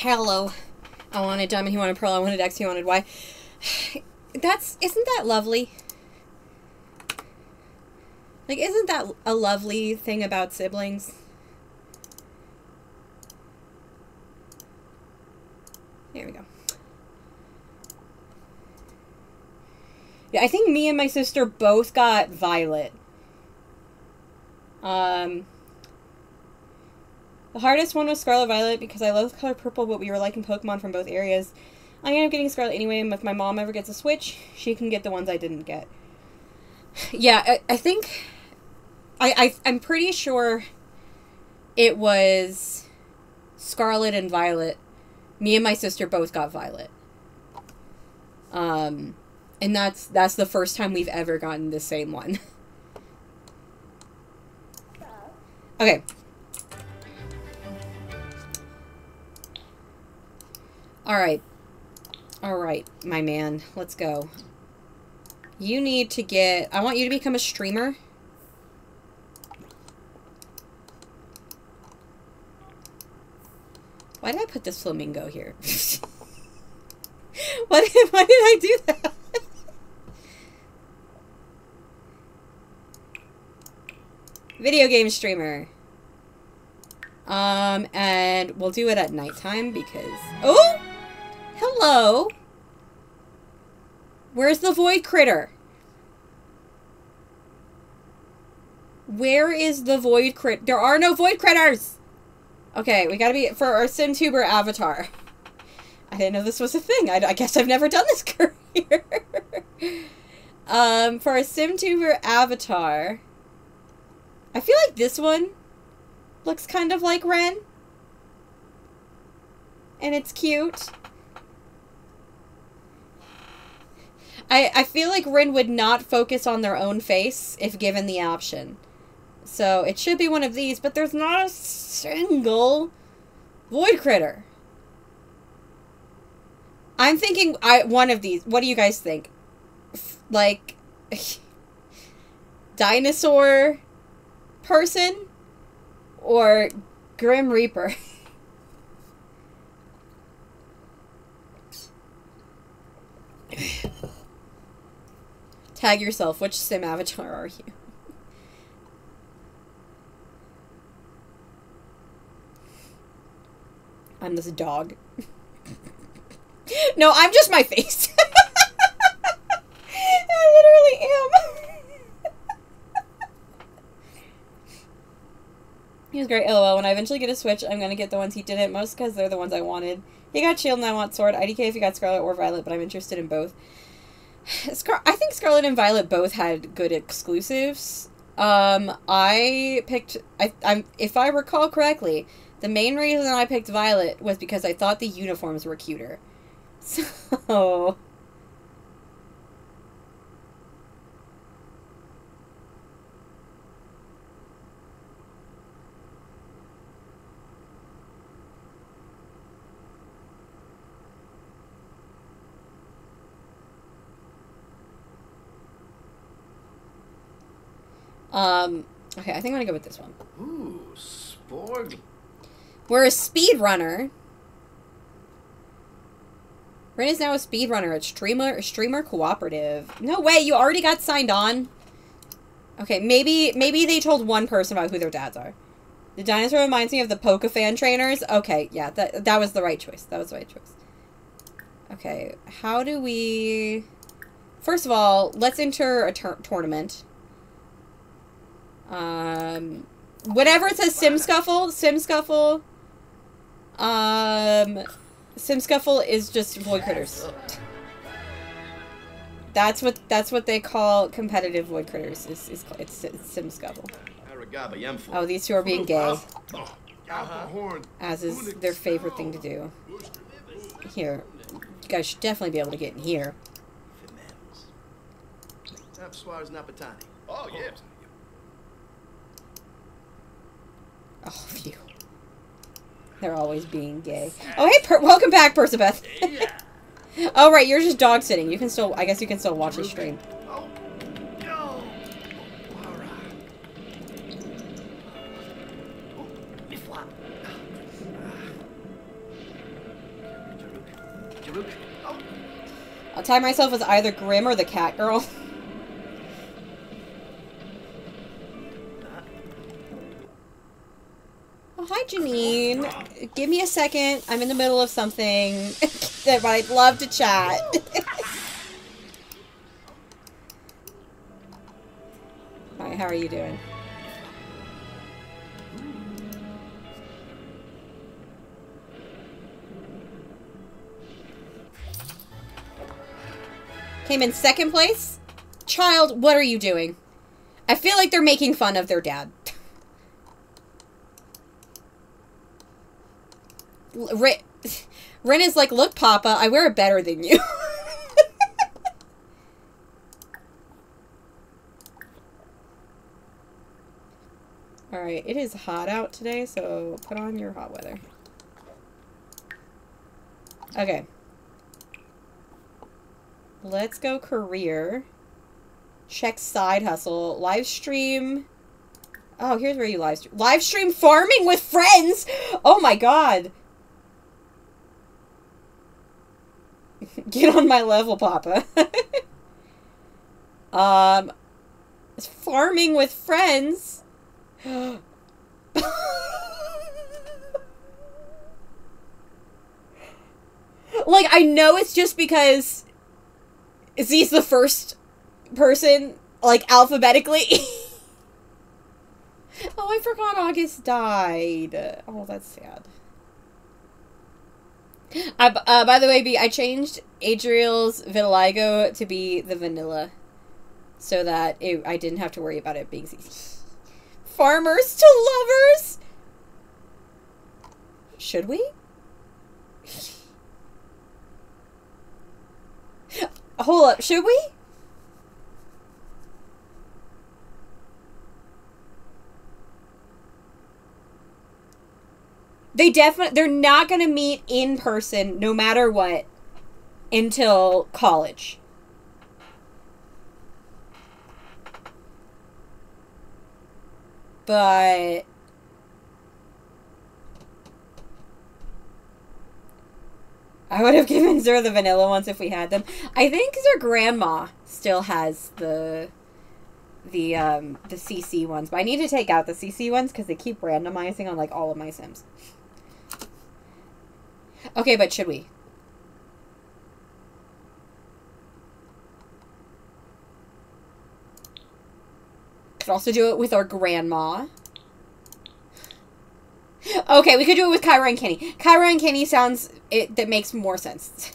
hello. I wanted diamond, he wanted pearl, I wanted X, he wanted Y. Isn't that lovely? Like, isn't that a lovely thing about siblings? There we go. Yeah, I think me and my sister both got violet. The hardest one was Scarlet Violet because I love the color purple, but we were liking Pokemon from both areas. I ended up getting Scarlet anyway, and if my mom ever gets a Switch, she can get the ones I didn't get. Yeah, I think... I'm pretty sure it was Scarlet and Violet. Me and my sister both got Violet. And that's the first time we've ever gotten the same one. Okay. Alright. Alright, my man. Let's go. You need to get... I want you to become a streamer. Why did I put this flamingo here? Why did I do that? Video game streamer. And we'll do it at nighttime because... Oh! Hello! Where's the void critter? Where is the void crit? There are no void critters! Okay, we gotta be... For our SimTuber avatar. I didn't know this was a thing. I guess I've never done this career. For our SimTuber avatar... I feel like this one looks kind of like Ren. And it's cute. I feel like Ren would not focus on their own face if given the option. So it should be one of these, but there's not a single void critter. I'm thinking one of these. What do you guys think? Like, dinosaur person or Grim Reaper? Tag yourself. Which sim avatar are you? I'm this dog. No, I'm just my face. I literally am. He was great. LOL. When I eventually get a Switch, I'm gonna get the ones he didn't, most because they're the ones I wanted. He got Shield and I want Sword. IDK if you got Scarlet or Violet, but I'm interested in both. I think Scarlet and Violet both had good exclusives. I picked... if I recall correctly, the main reason I picked Violet was because I thought the uniforms were cuter. So... okay, I think I'm gonna go with this one. Ooh, Sporg. We're a speedrunner. Ren is now a speedrunner at streamer cooperative. No way, you already got signed on? Okay, maybe they told one person about who their dads are. The dinosaur reminds me of the Pokefan trainers. Okay, yeah, that was the right choice. That was the right choice. Okay, how do we... First of all, let's enter a tournament. Whatever it says SimScuffle. SimScuffle is just void critters. That's what they call competitive void critters. It's SimScuffle. Oh, these two are being gay. As is their favorite thing to do. Here. You guys should definitely be able to get in here. Oh, yes. All of you. They're always being gay. Oh, hey, welcome back, Persabeth. Oh, right, you're just dog sitting. You can still, I guess you can still watch the stream. Oh, no. Look. Oh. I'll tie myself as either Grim or the cat girl. Oh, hi, Janine. Give me a second. I'm in the middle of something that I'd love to chat. Hi, how are you doing? Came in second place? Child, what are you doing? I feel like they're making fun of their dad. Ren is like, look, Papa, I wear it better than you. Alright, it is hot out today, so put on your hot weather. Okay. Let's go career. Check side hustle. Live stream. Oh, here's where you live stream. Live stream farming with friends! Oh my god. Get on my level, Papa. Farming with friends? Like, I know it's just because Z's the first person, like, alphabetically. Oh, I forgot August died. Oh, that's sad. By the way, B, I changed Adriel's vitiligo to be the vanilla. So that I didn't have to worry about it being easy. Farmers to lovers? Should we? Hold up, should we? They're not gonna meet in person no matter what until college. But I would have given Zer the vanilla ones if we had them. I think Zer grandma still has the CC ones, but I need to take out the CC ones because they keep randomizing on like all of my Sims. Okay, but should we? Could also do it with our grandma. Okay, we could do it with Kyra and Kenny. Kyra and Kenny sounds... that makes more sense.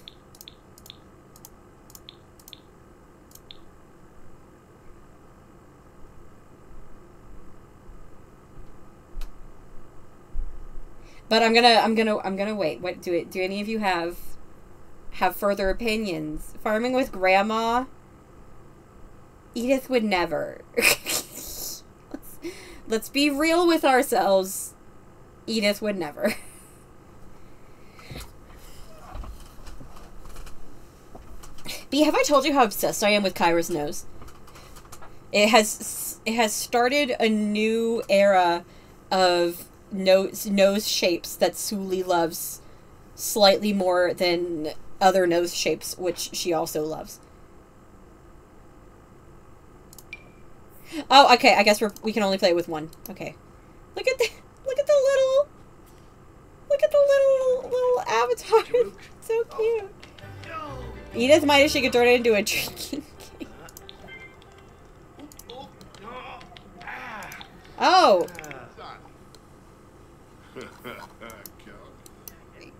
But I'm gonna wait. What do any of you have further opinions? Farming with grandma? Edith would never. Let's be real with ourselves. Edith would never. B, have I told you how obsessed I am with Kyra's nose? It has started a new era of nose shapes that Suli loves slightly more than other nose shapes, which she also loves. Oh, okay. I guess we can only play with one. Okay. Look at the little avatar. So cute. Edith might if she could turn it into a drinking game. Oh.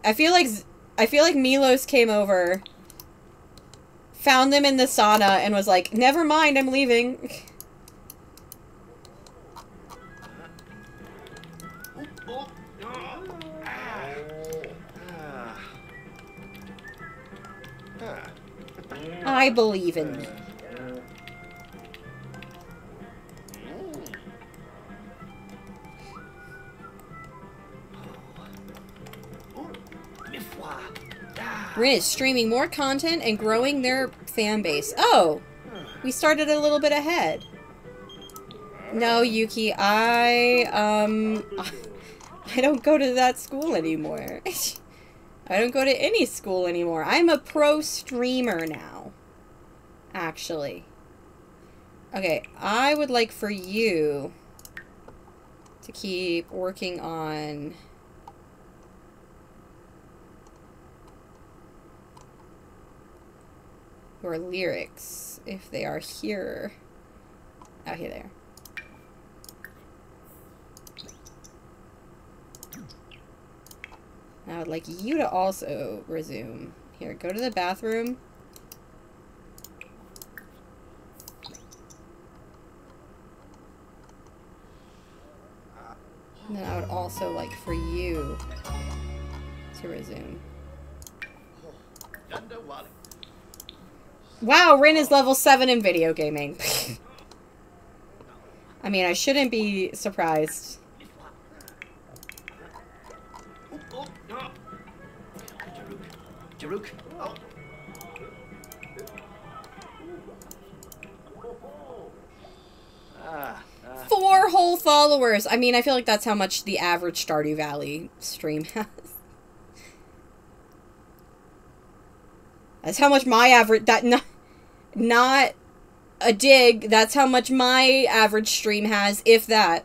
I feel like Milos came over, found them in the sauna, and was like, "Never mind, I'm leaving." I believe in me. Rin is streaming more content and growing their fan base. Oh! We started a little bit ahead. No, Yuki, I don't go to that school anymore. I don't go to any school anymore. I'm a pro streamer now. Actually. Okay, I would like for you to keep working on your lyrics, if they are here. Oh, here they are. I would like you to also resume. Here, go to the bathroom. And then I would also like for you to resume. Wow, Rin is level 7 in video gaming. I mean, I shouldn't be surprised. Oh. 4 whole followers. I mean, I feel like that's how much the average Stardew Valley stream has. That's how much my average... Not a dig. That's how much my average stream has, if that.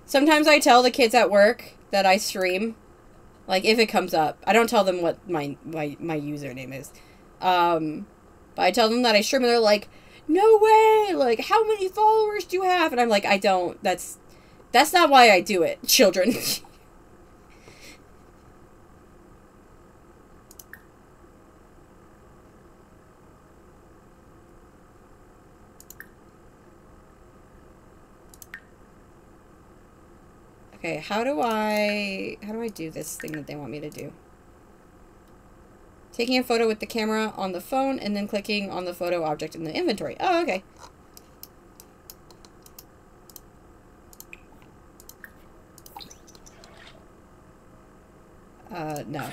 Sometimes I tell the kids at work that I stream. Like, if it comes up. I don't tell them what my username is. But I tell them that I stream, and they're like, no way! Like, how many followers do you have? And I'm like, I don't. That's not why I do it, children. Okay, how do I do this thing that they want me to do? Taking a photo with the camera on the phone and then clicking on the photo object in the inventory. Oh, okay. No.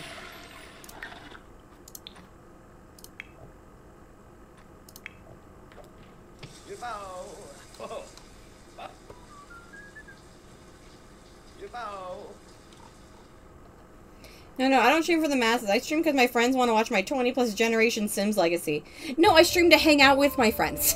No, I don't stream for the masses. I stream because my friends want to watch my 20+ generation Sims legacy. No, I stream to hang out with my friends.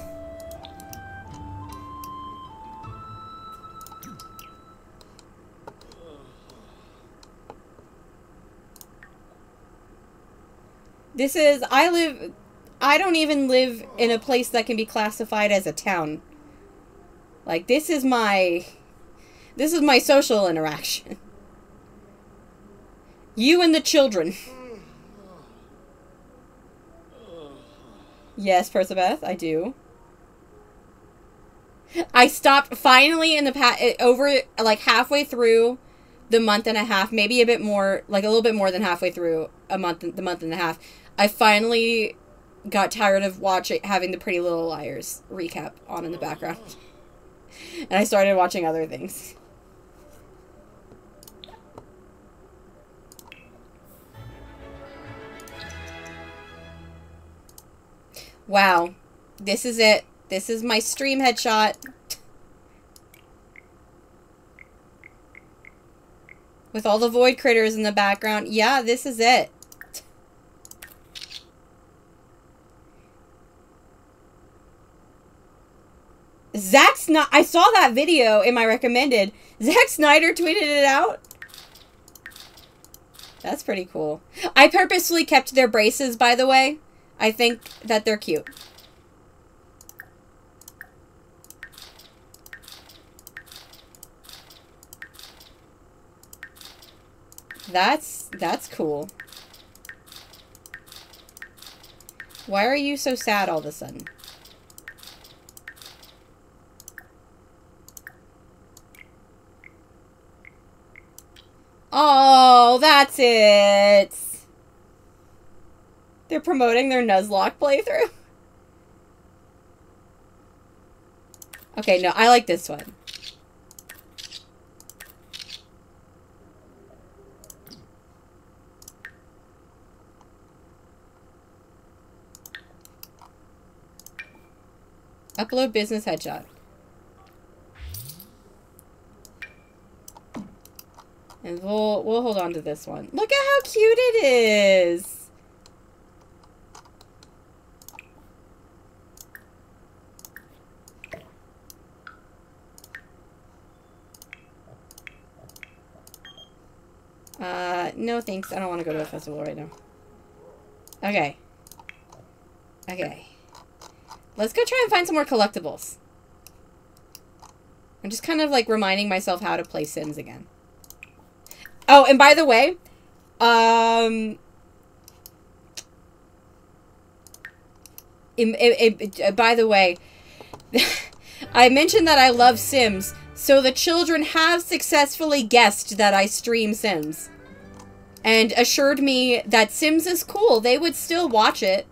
I don't even live in a place that can be classified as a town. Like, this is my social interaction. You and the children. Yes, Persabeth, I do. I stopped finally in the over like halfway through the month and a half, maybe a bit more, like a little bit more than halfway through the month and a half. I finally got tired of having the Pretty Little Liars recap on in the background. And I started watching other things. Wow. This is it. This is my stream headshot. With all the void critters in the background. Yeah, this is it. I saw that video in my recommended. Zack Snyder tweeted it out. That's pretty cool. I purposely kept their braces, by the way. I think that they're cute. That's cool. Why are you so sad all of a sudden? Oh, that's it. They're promoting their Nuzlocke playthrough. Okay, no, I like this one. Upload business headshot. And And we'll hold on to this one. Look at how cute it is. No thanks. I don't want to go to a festival right now. Okay. Okay. Let's go try and find some more collectibles. I'm just kind of like reminding myself how to play Sims again. Oh, and by the way, by the way, I mentioned that I love Sims, so the children have successfully guessed that I stream Sims. And assured me that Sims is cool. They would still watch it.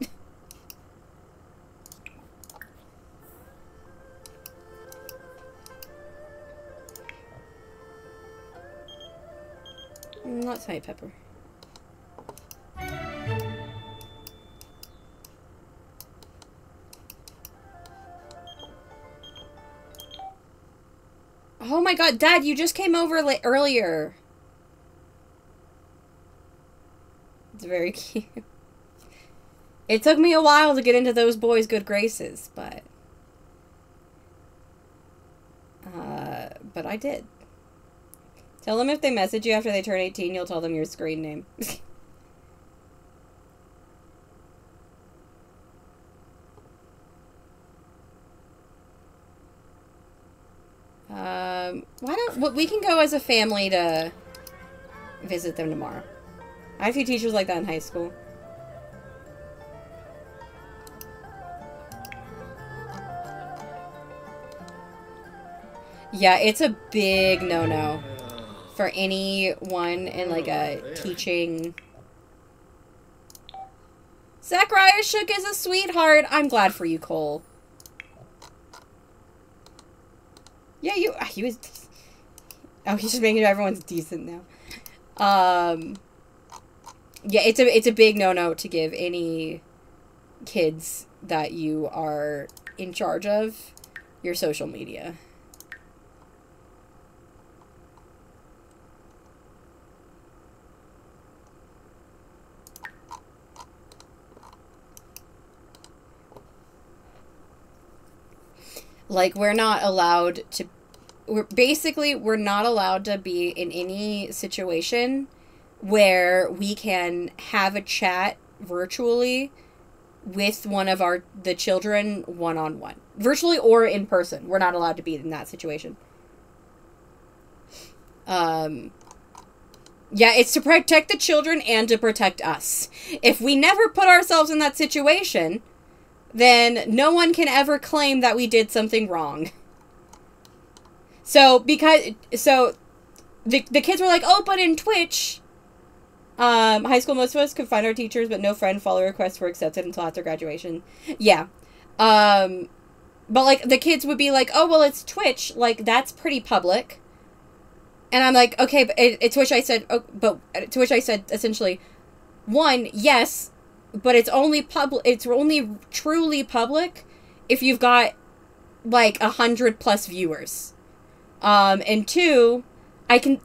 Not salt pepper. Oh my god, Dad, you just came over earlier. It's very cute. It took me a while to get into those boys' good graces, but I did. Tell them if they message you after they turn 18, you'll tell them your screen name. We can go as a family to visit them tomorrow. I had a few teachers like that in high school. Yeah, it's a big no-no for anyone in like a teaching. Zachariah Shook is a sweetheart. I'm glad for you, Cole. Yeah, he was. Oh, he's just making sure everyone's decent now. Yeah, it's a big no-no to give any kids that you are in charge of your social media. Like, we're not allowed to... We're not allowed to be in any situation where we can have a chat virtually with one of the children one-on-one. Virtually or in person. We're not allowed to be in that situation. Yeah, it's to protect the children and to protect us. If we never put ourselves in that situation, then no one can ever claim that we did something wrong. So, the kids were like, oh, but in Twitch, high school, most of us could find our teachers, but no friend follow requests were accepted until after graduation. Yeah. But, like, the kids would be like, oh, well, it's Twitch. Like, that's pretty public. And I'm like, okay, but to which I said, essentially, one, yes, but it's only truly public if you've got, like, 100+ viewers. And two,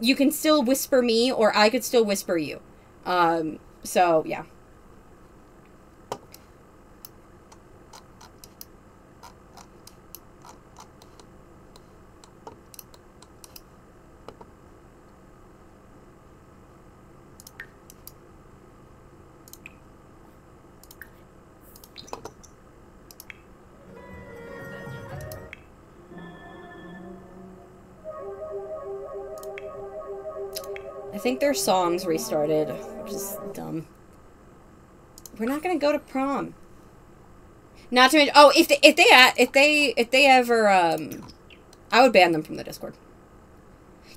you can still whisper me, or I could still whisper you. So, yeah. I think their songs restarted, which is dumb. We're not gonna go to prom. Not to mention, oh, if they ever, I would ban them from the Discord.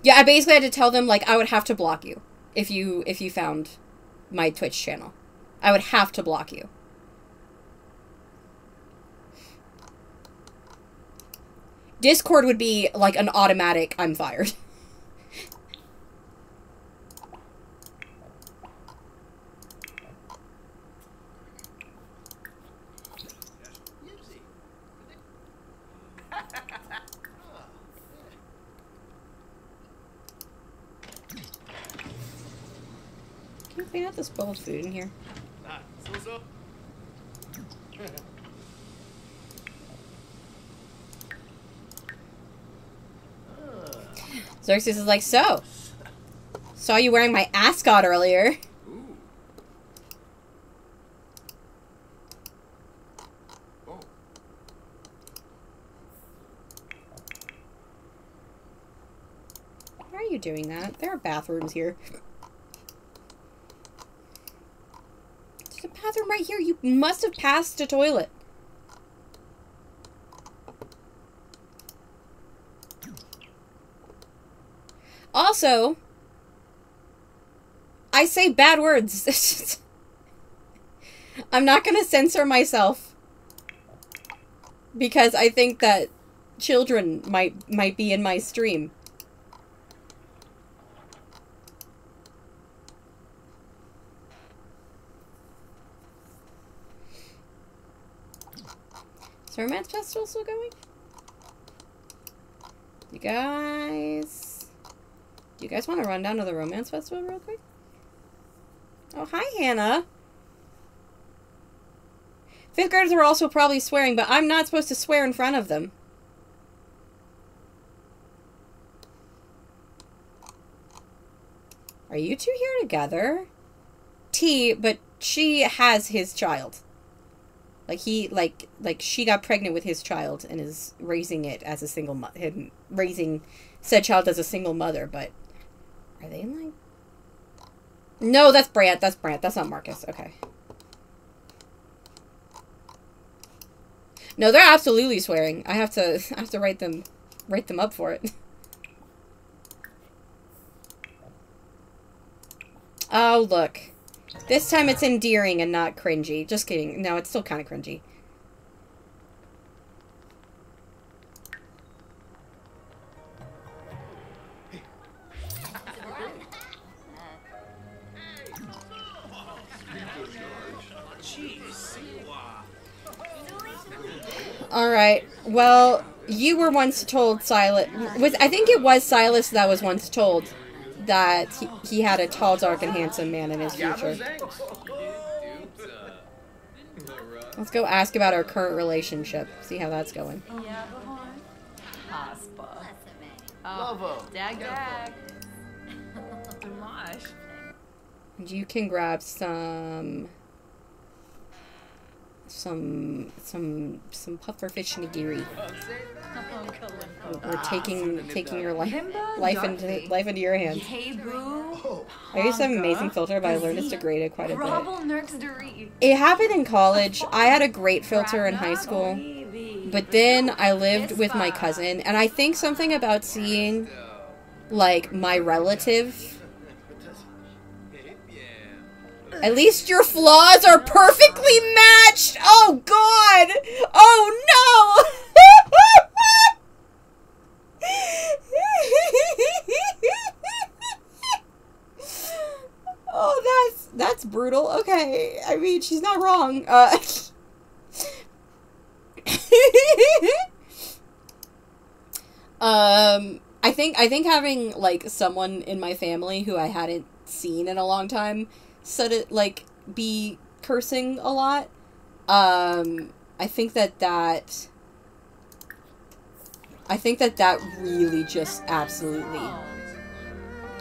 Yeah, I basically had to tell them, like, I would have to block you if you found my Twitch channel. I would have to block you. Discord would be like an automatic I'm fired. clean out the spoiled food in here? Xerxes is like, so, saw you wearing my ascot earlier. Ooh. Oh. Why are you doing that? There are bathrooms here. There's a bathroom right here. You must have passed a toilet. Also, I say bad words. I'm not going to censor myself because I think that children might be in my stream. Is the Romance Festival still going? You guys... Do you guys want to run down to the Romance Festival real quick? Oh, hi, Hannah. Fifth graders are also probably swearing, but I'm not supposed to swear in front of them. Are you two here together? T, but she has his child. Like, she got pregnant with his child and is raising it as a single mother. Raising said child as a single mother, but... Are they like... No, that's Brant. That's Brant. That's not Marcus. Okay. No, they're absolutely swearing. I have to write them up for it. Oh, look. This time it's endearing and not cringy. Just kidding. No, it's still kind of cringy. Alright, well, you were once told, Silas... I think it was Silas that was once told that he had a tall, dark, and handsome man in his future. Let's go ask about our current relationship. See how that's going. And you can grab some pufferfish nigiri. We're taking your life into your hands. I used to have an amazing filter, but I learned it's degraded quite a bit. It happened in college. I had a great filter in high school, but then I lived with my cousin, and I think something about seeing, like, my relative. At least your flaws are perfectly matched! Oh, God! Oh, no! Oh, that's brutal. Okay. I mean, she's not wrong. I think having, like, someone in my family who I hadn't seen in a long time said it, like, be cursing a lot. I think that really just absolutely,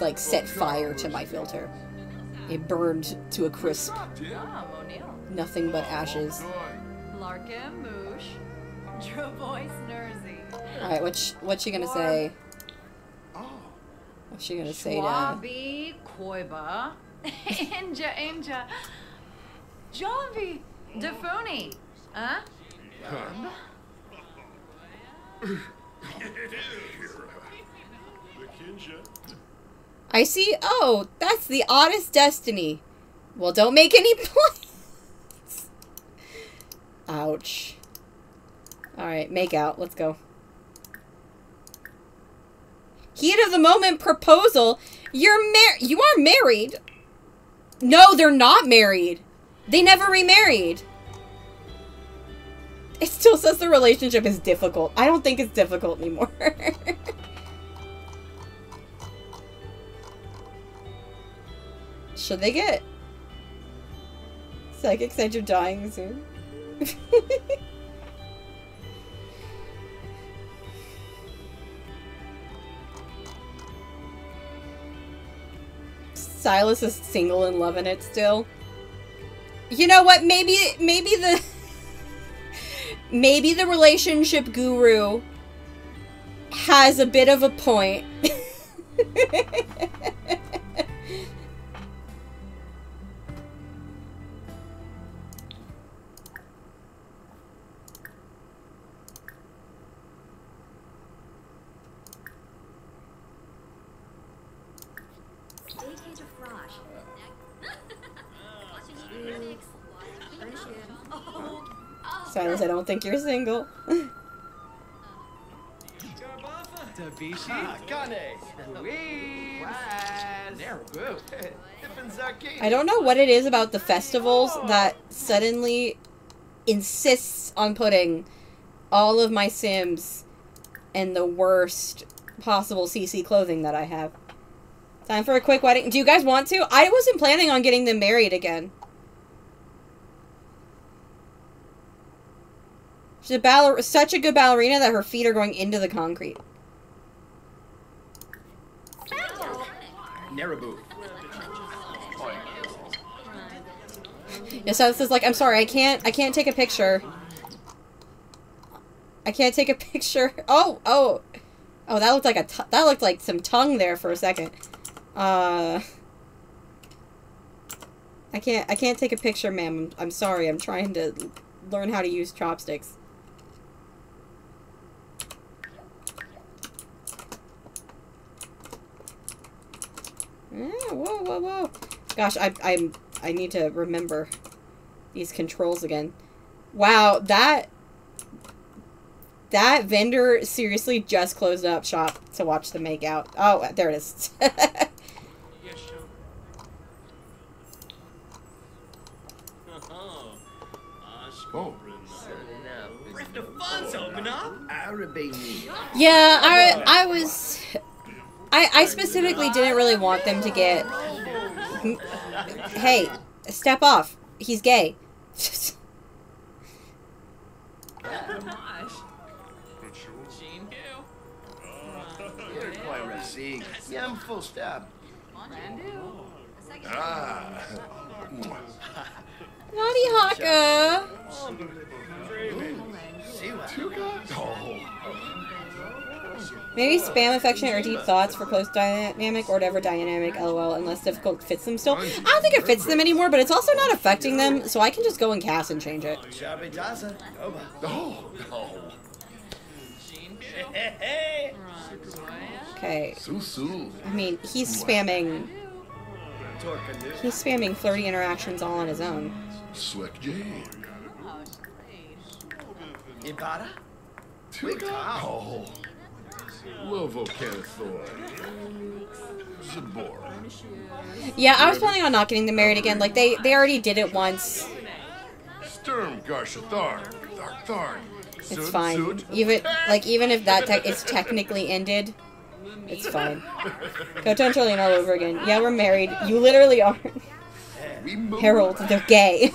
like, set fire to my filter. It burned to a crisp. Nothing but ashes. Alright, what's she gonna say? What's she gonna say to... Inja. Jovi. Defuni. Huh? I see. Oh, that's the oddest destiny. Well, don't make any plans. Ouch. Alright, make out. Let's go. Heat of the moment proposal. You are married. No, they're not married. They never remarried. It still says the relationship is difficult. I don't think it's difficult anymore. Should they get Psychic sense you're dying soon. Silas is single and loving it still. You know what? Maybe the maybe the relationship guru has a bit of a point. Silas, I don't think you're single. I don't know what it is about the festivals that suddenly insists on putting all of my Sims in the worst possible CC clothing that I have. Time for a quick wedding. Do you guys want to? I wasn't planning on getting them married again. She's such a good ballerina that her feet are going into the concrete. Narabu. Yeah, so this is like, I'm sorry, I can't take a picture. I can't take a picture. Oh, that looked like some tongue there for a second. I can't take a picture, ma'am. I'm sorry. I'm trying to learn how to use chopsticks. Whoa. Gosh, I need to remember these controls again. Wow, that vendor seriously just closed up shop to watch them make out. Oh, there it is. Yeah, I specifically didn't really want them to get... Hey, step off. He's gay. Yeah, I'm full stop. Naughty Haka. Maybe spam affectionate or deep thoughts for close dynamic or whatever dynamic, lol, unless difficult fits them still. I don't think it fits them anymore, but it's also not affecting them, so I can just go in cast and change it. Okay. I mean, he's spamming flirty interactions all on his own. Yeah, I was planning on not getting them married again. Like, they already did it once. It's fine. Even if that it's technically ended, it's fine. Go to Angelina all over again. Yeah, we're married. You literally are. Harold, they're gay.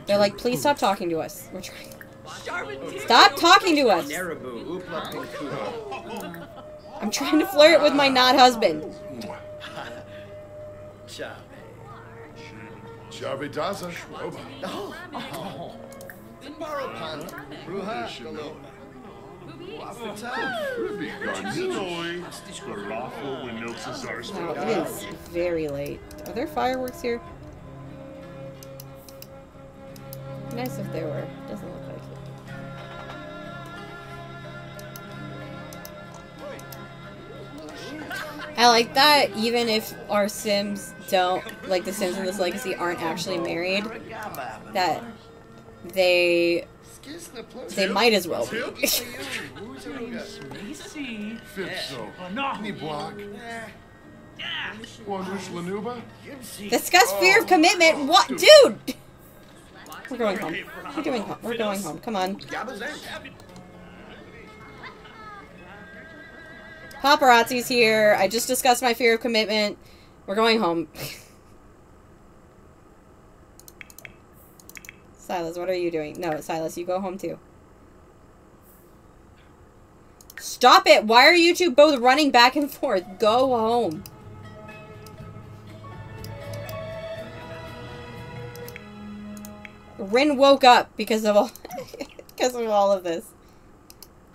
They're like, please stop talking to us. We're trying. Stop talking to us. I'm trying to flirt with my not husband. Wow, it is very late. Are there fireworks here? Nice if there were. Doesn't look like it. I like that even if our Sims don't, like the Sims in this legacy aren't actually married, that they might as well be. Discuss fear of commitment. What, dude? We're going home. We're going home. Come on. Jabba's there. Paparazzi's here. I just discussed my fear of commitment. We're going home. Silas, what are you doing? No, Silas, you go home too. Stop it! Why are you two both running back and forth? Go home. Rin woke up because of all of this.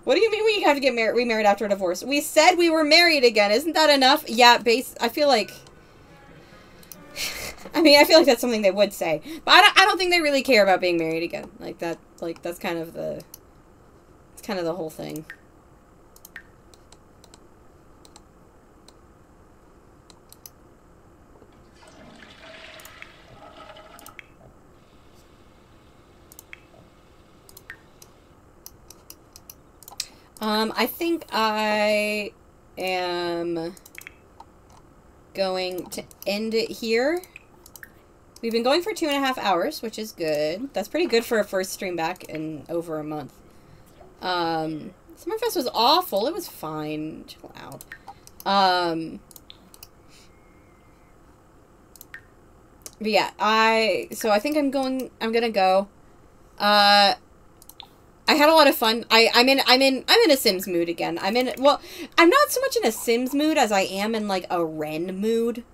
What do you mean we have to get remarried after a divorce? We said we were married again. Isn't that enough? Yeah, I feel like that's something they would say. But I don't think they really care about being married again. That's kind of the whole thing. I think I am going to end it here. We've been going for 2.5 hours, which is good. That's pretty good for a first stream back in over a month. Summerfest was awful. It was fine. Chill out. But yeah, so I think I'm gonna go. I had a lot of fun. I'm in a Sims mood again. I'm not so much in a Sims mood as I am in like a Ren mood.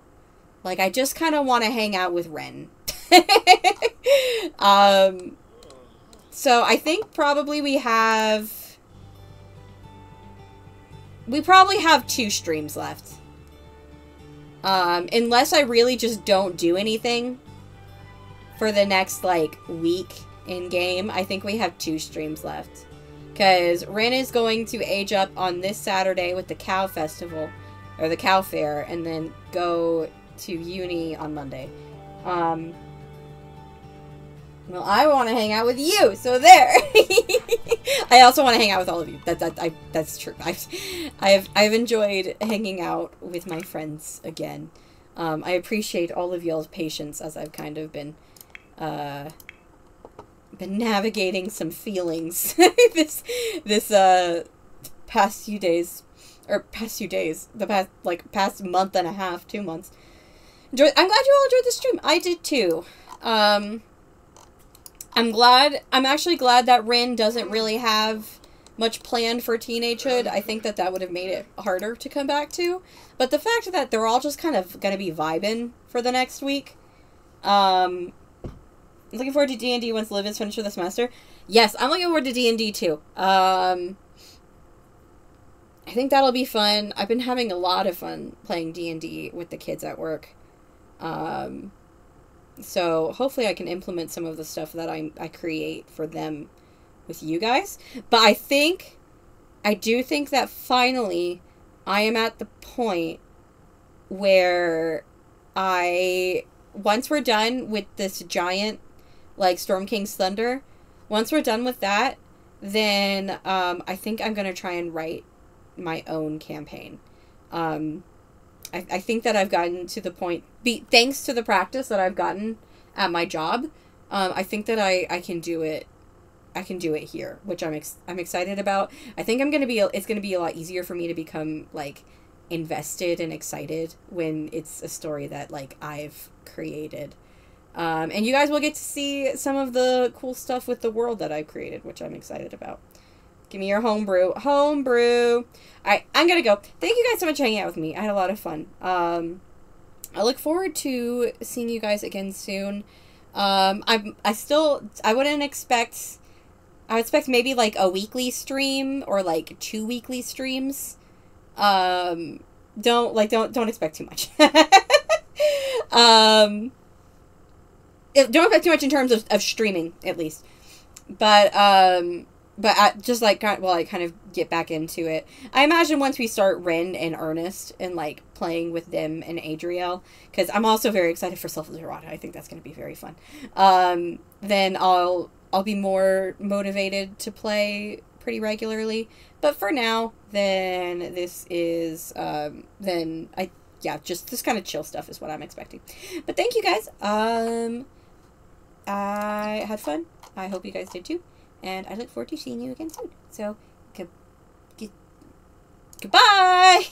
Like I just kind of want to hang out with Ren. So I think probably we probably have 2 streams left. Unless I really just don't do anything for the next like week in game, I think we have 2 streams left. Because Ren is going to age up on this Saturday with the Cow Festival, or the Cow Fair, and then go to uni on Monday. Well, I want to hang out with you, so there. I also want to hang out with all of you. That's true. I've enjoyed hanging out with my friends again. I appreciate all of y'all's patience as I've kind of been navigating some feelings this past few days, the past month and a half, 2 months. I'm glad you all enjoyed the stream. I did too. I'm actually glad that Rin doesn't really have much planned for teenagehood. I think that would have made it harder to come back to. But the fact that they're all just kind of gonna be vibing for the next week, looking forward to D&D once Liv is finished with the semester. Yes, I'm looking forward to D&D too. I think that'll be fun. I've been having a lot of fun playing D&D with the kids at work. So hopefully I can implement some of the stuff that I create for them with you guys. But I do think that finally I am at the point where once we're done with this giant, like, Storm King's Thunder, once we're done with that, then, I think I'm gonna try and write my own campaign. I think that I've gotten to the point, thanks to the practice that I've gotten at my job, I think that I can do it. I can do it here, which I'm excited about. I think it's gonna be a lot easier for me to become, like, invested and excited when it's a story that, like, I've created. And you guys will get to see some of the cool stuff with the world that I've created, which I'm excited about. Give me your homebrew. Homebrew. Alright, I'm gonna go. Thank you guys so much for hanging out with me. I had a lot of fun. I look forward to seeing you guys again soon. I would expect maybe like a weekly stream or like 2 weekly streams. Don't expect too much. Don't expect too much in terms of streaming, at least. But just like, while I kind of get back into it, I imagine once we start Ren in earnest and like playing with them and Adriel, because I'm also very excited for Selfless Errata. I think that's going to be very fun. Then I'll be more motivated to play pretty regularly. But for now, then this is just this kind of chill stuff is what I'm expecting. But thank you guys. I had fun. I hope you guys did too. And I look forward to seeing you again soon. So, goodbye!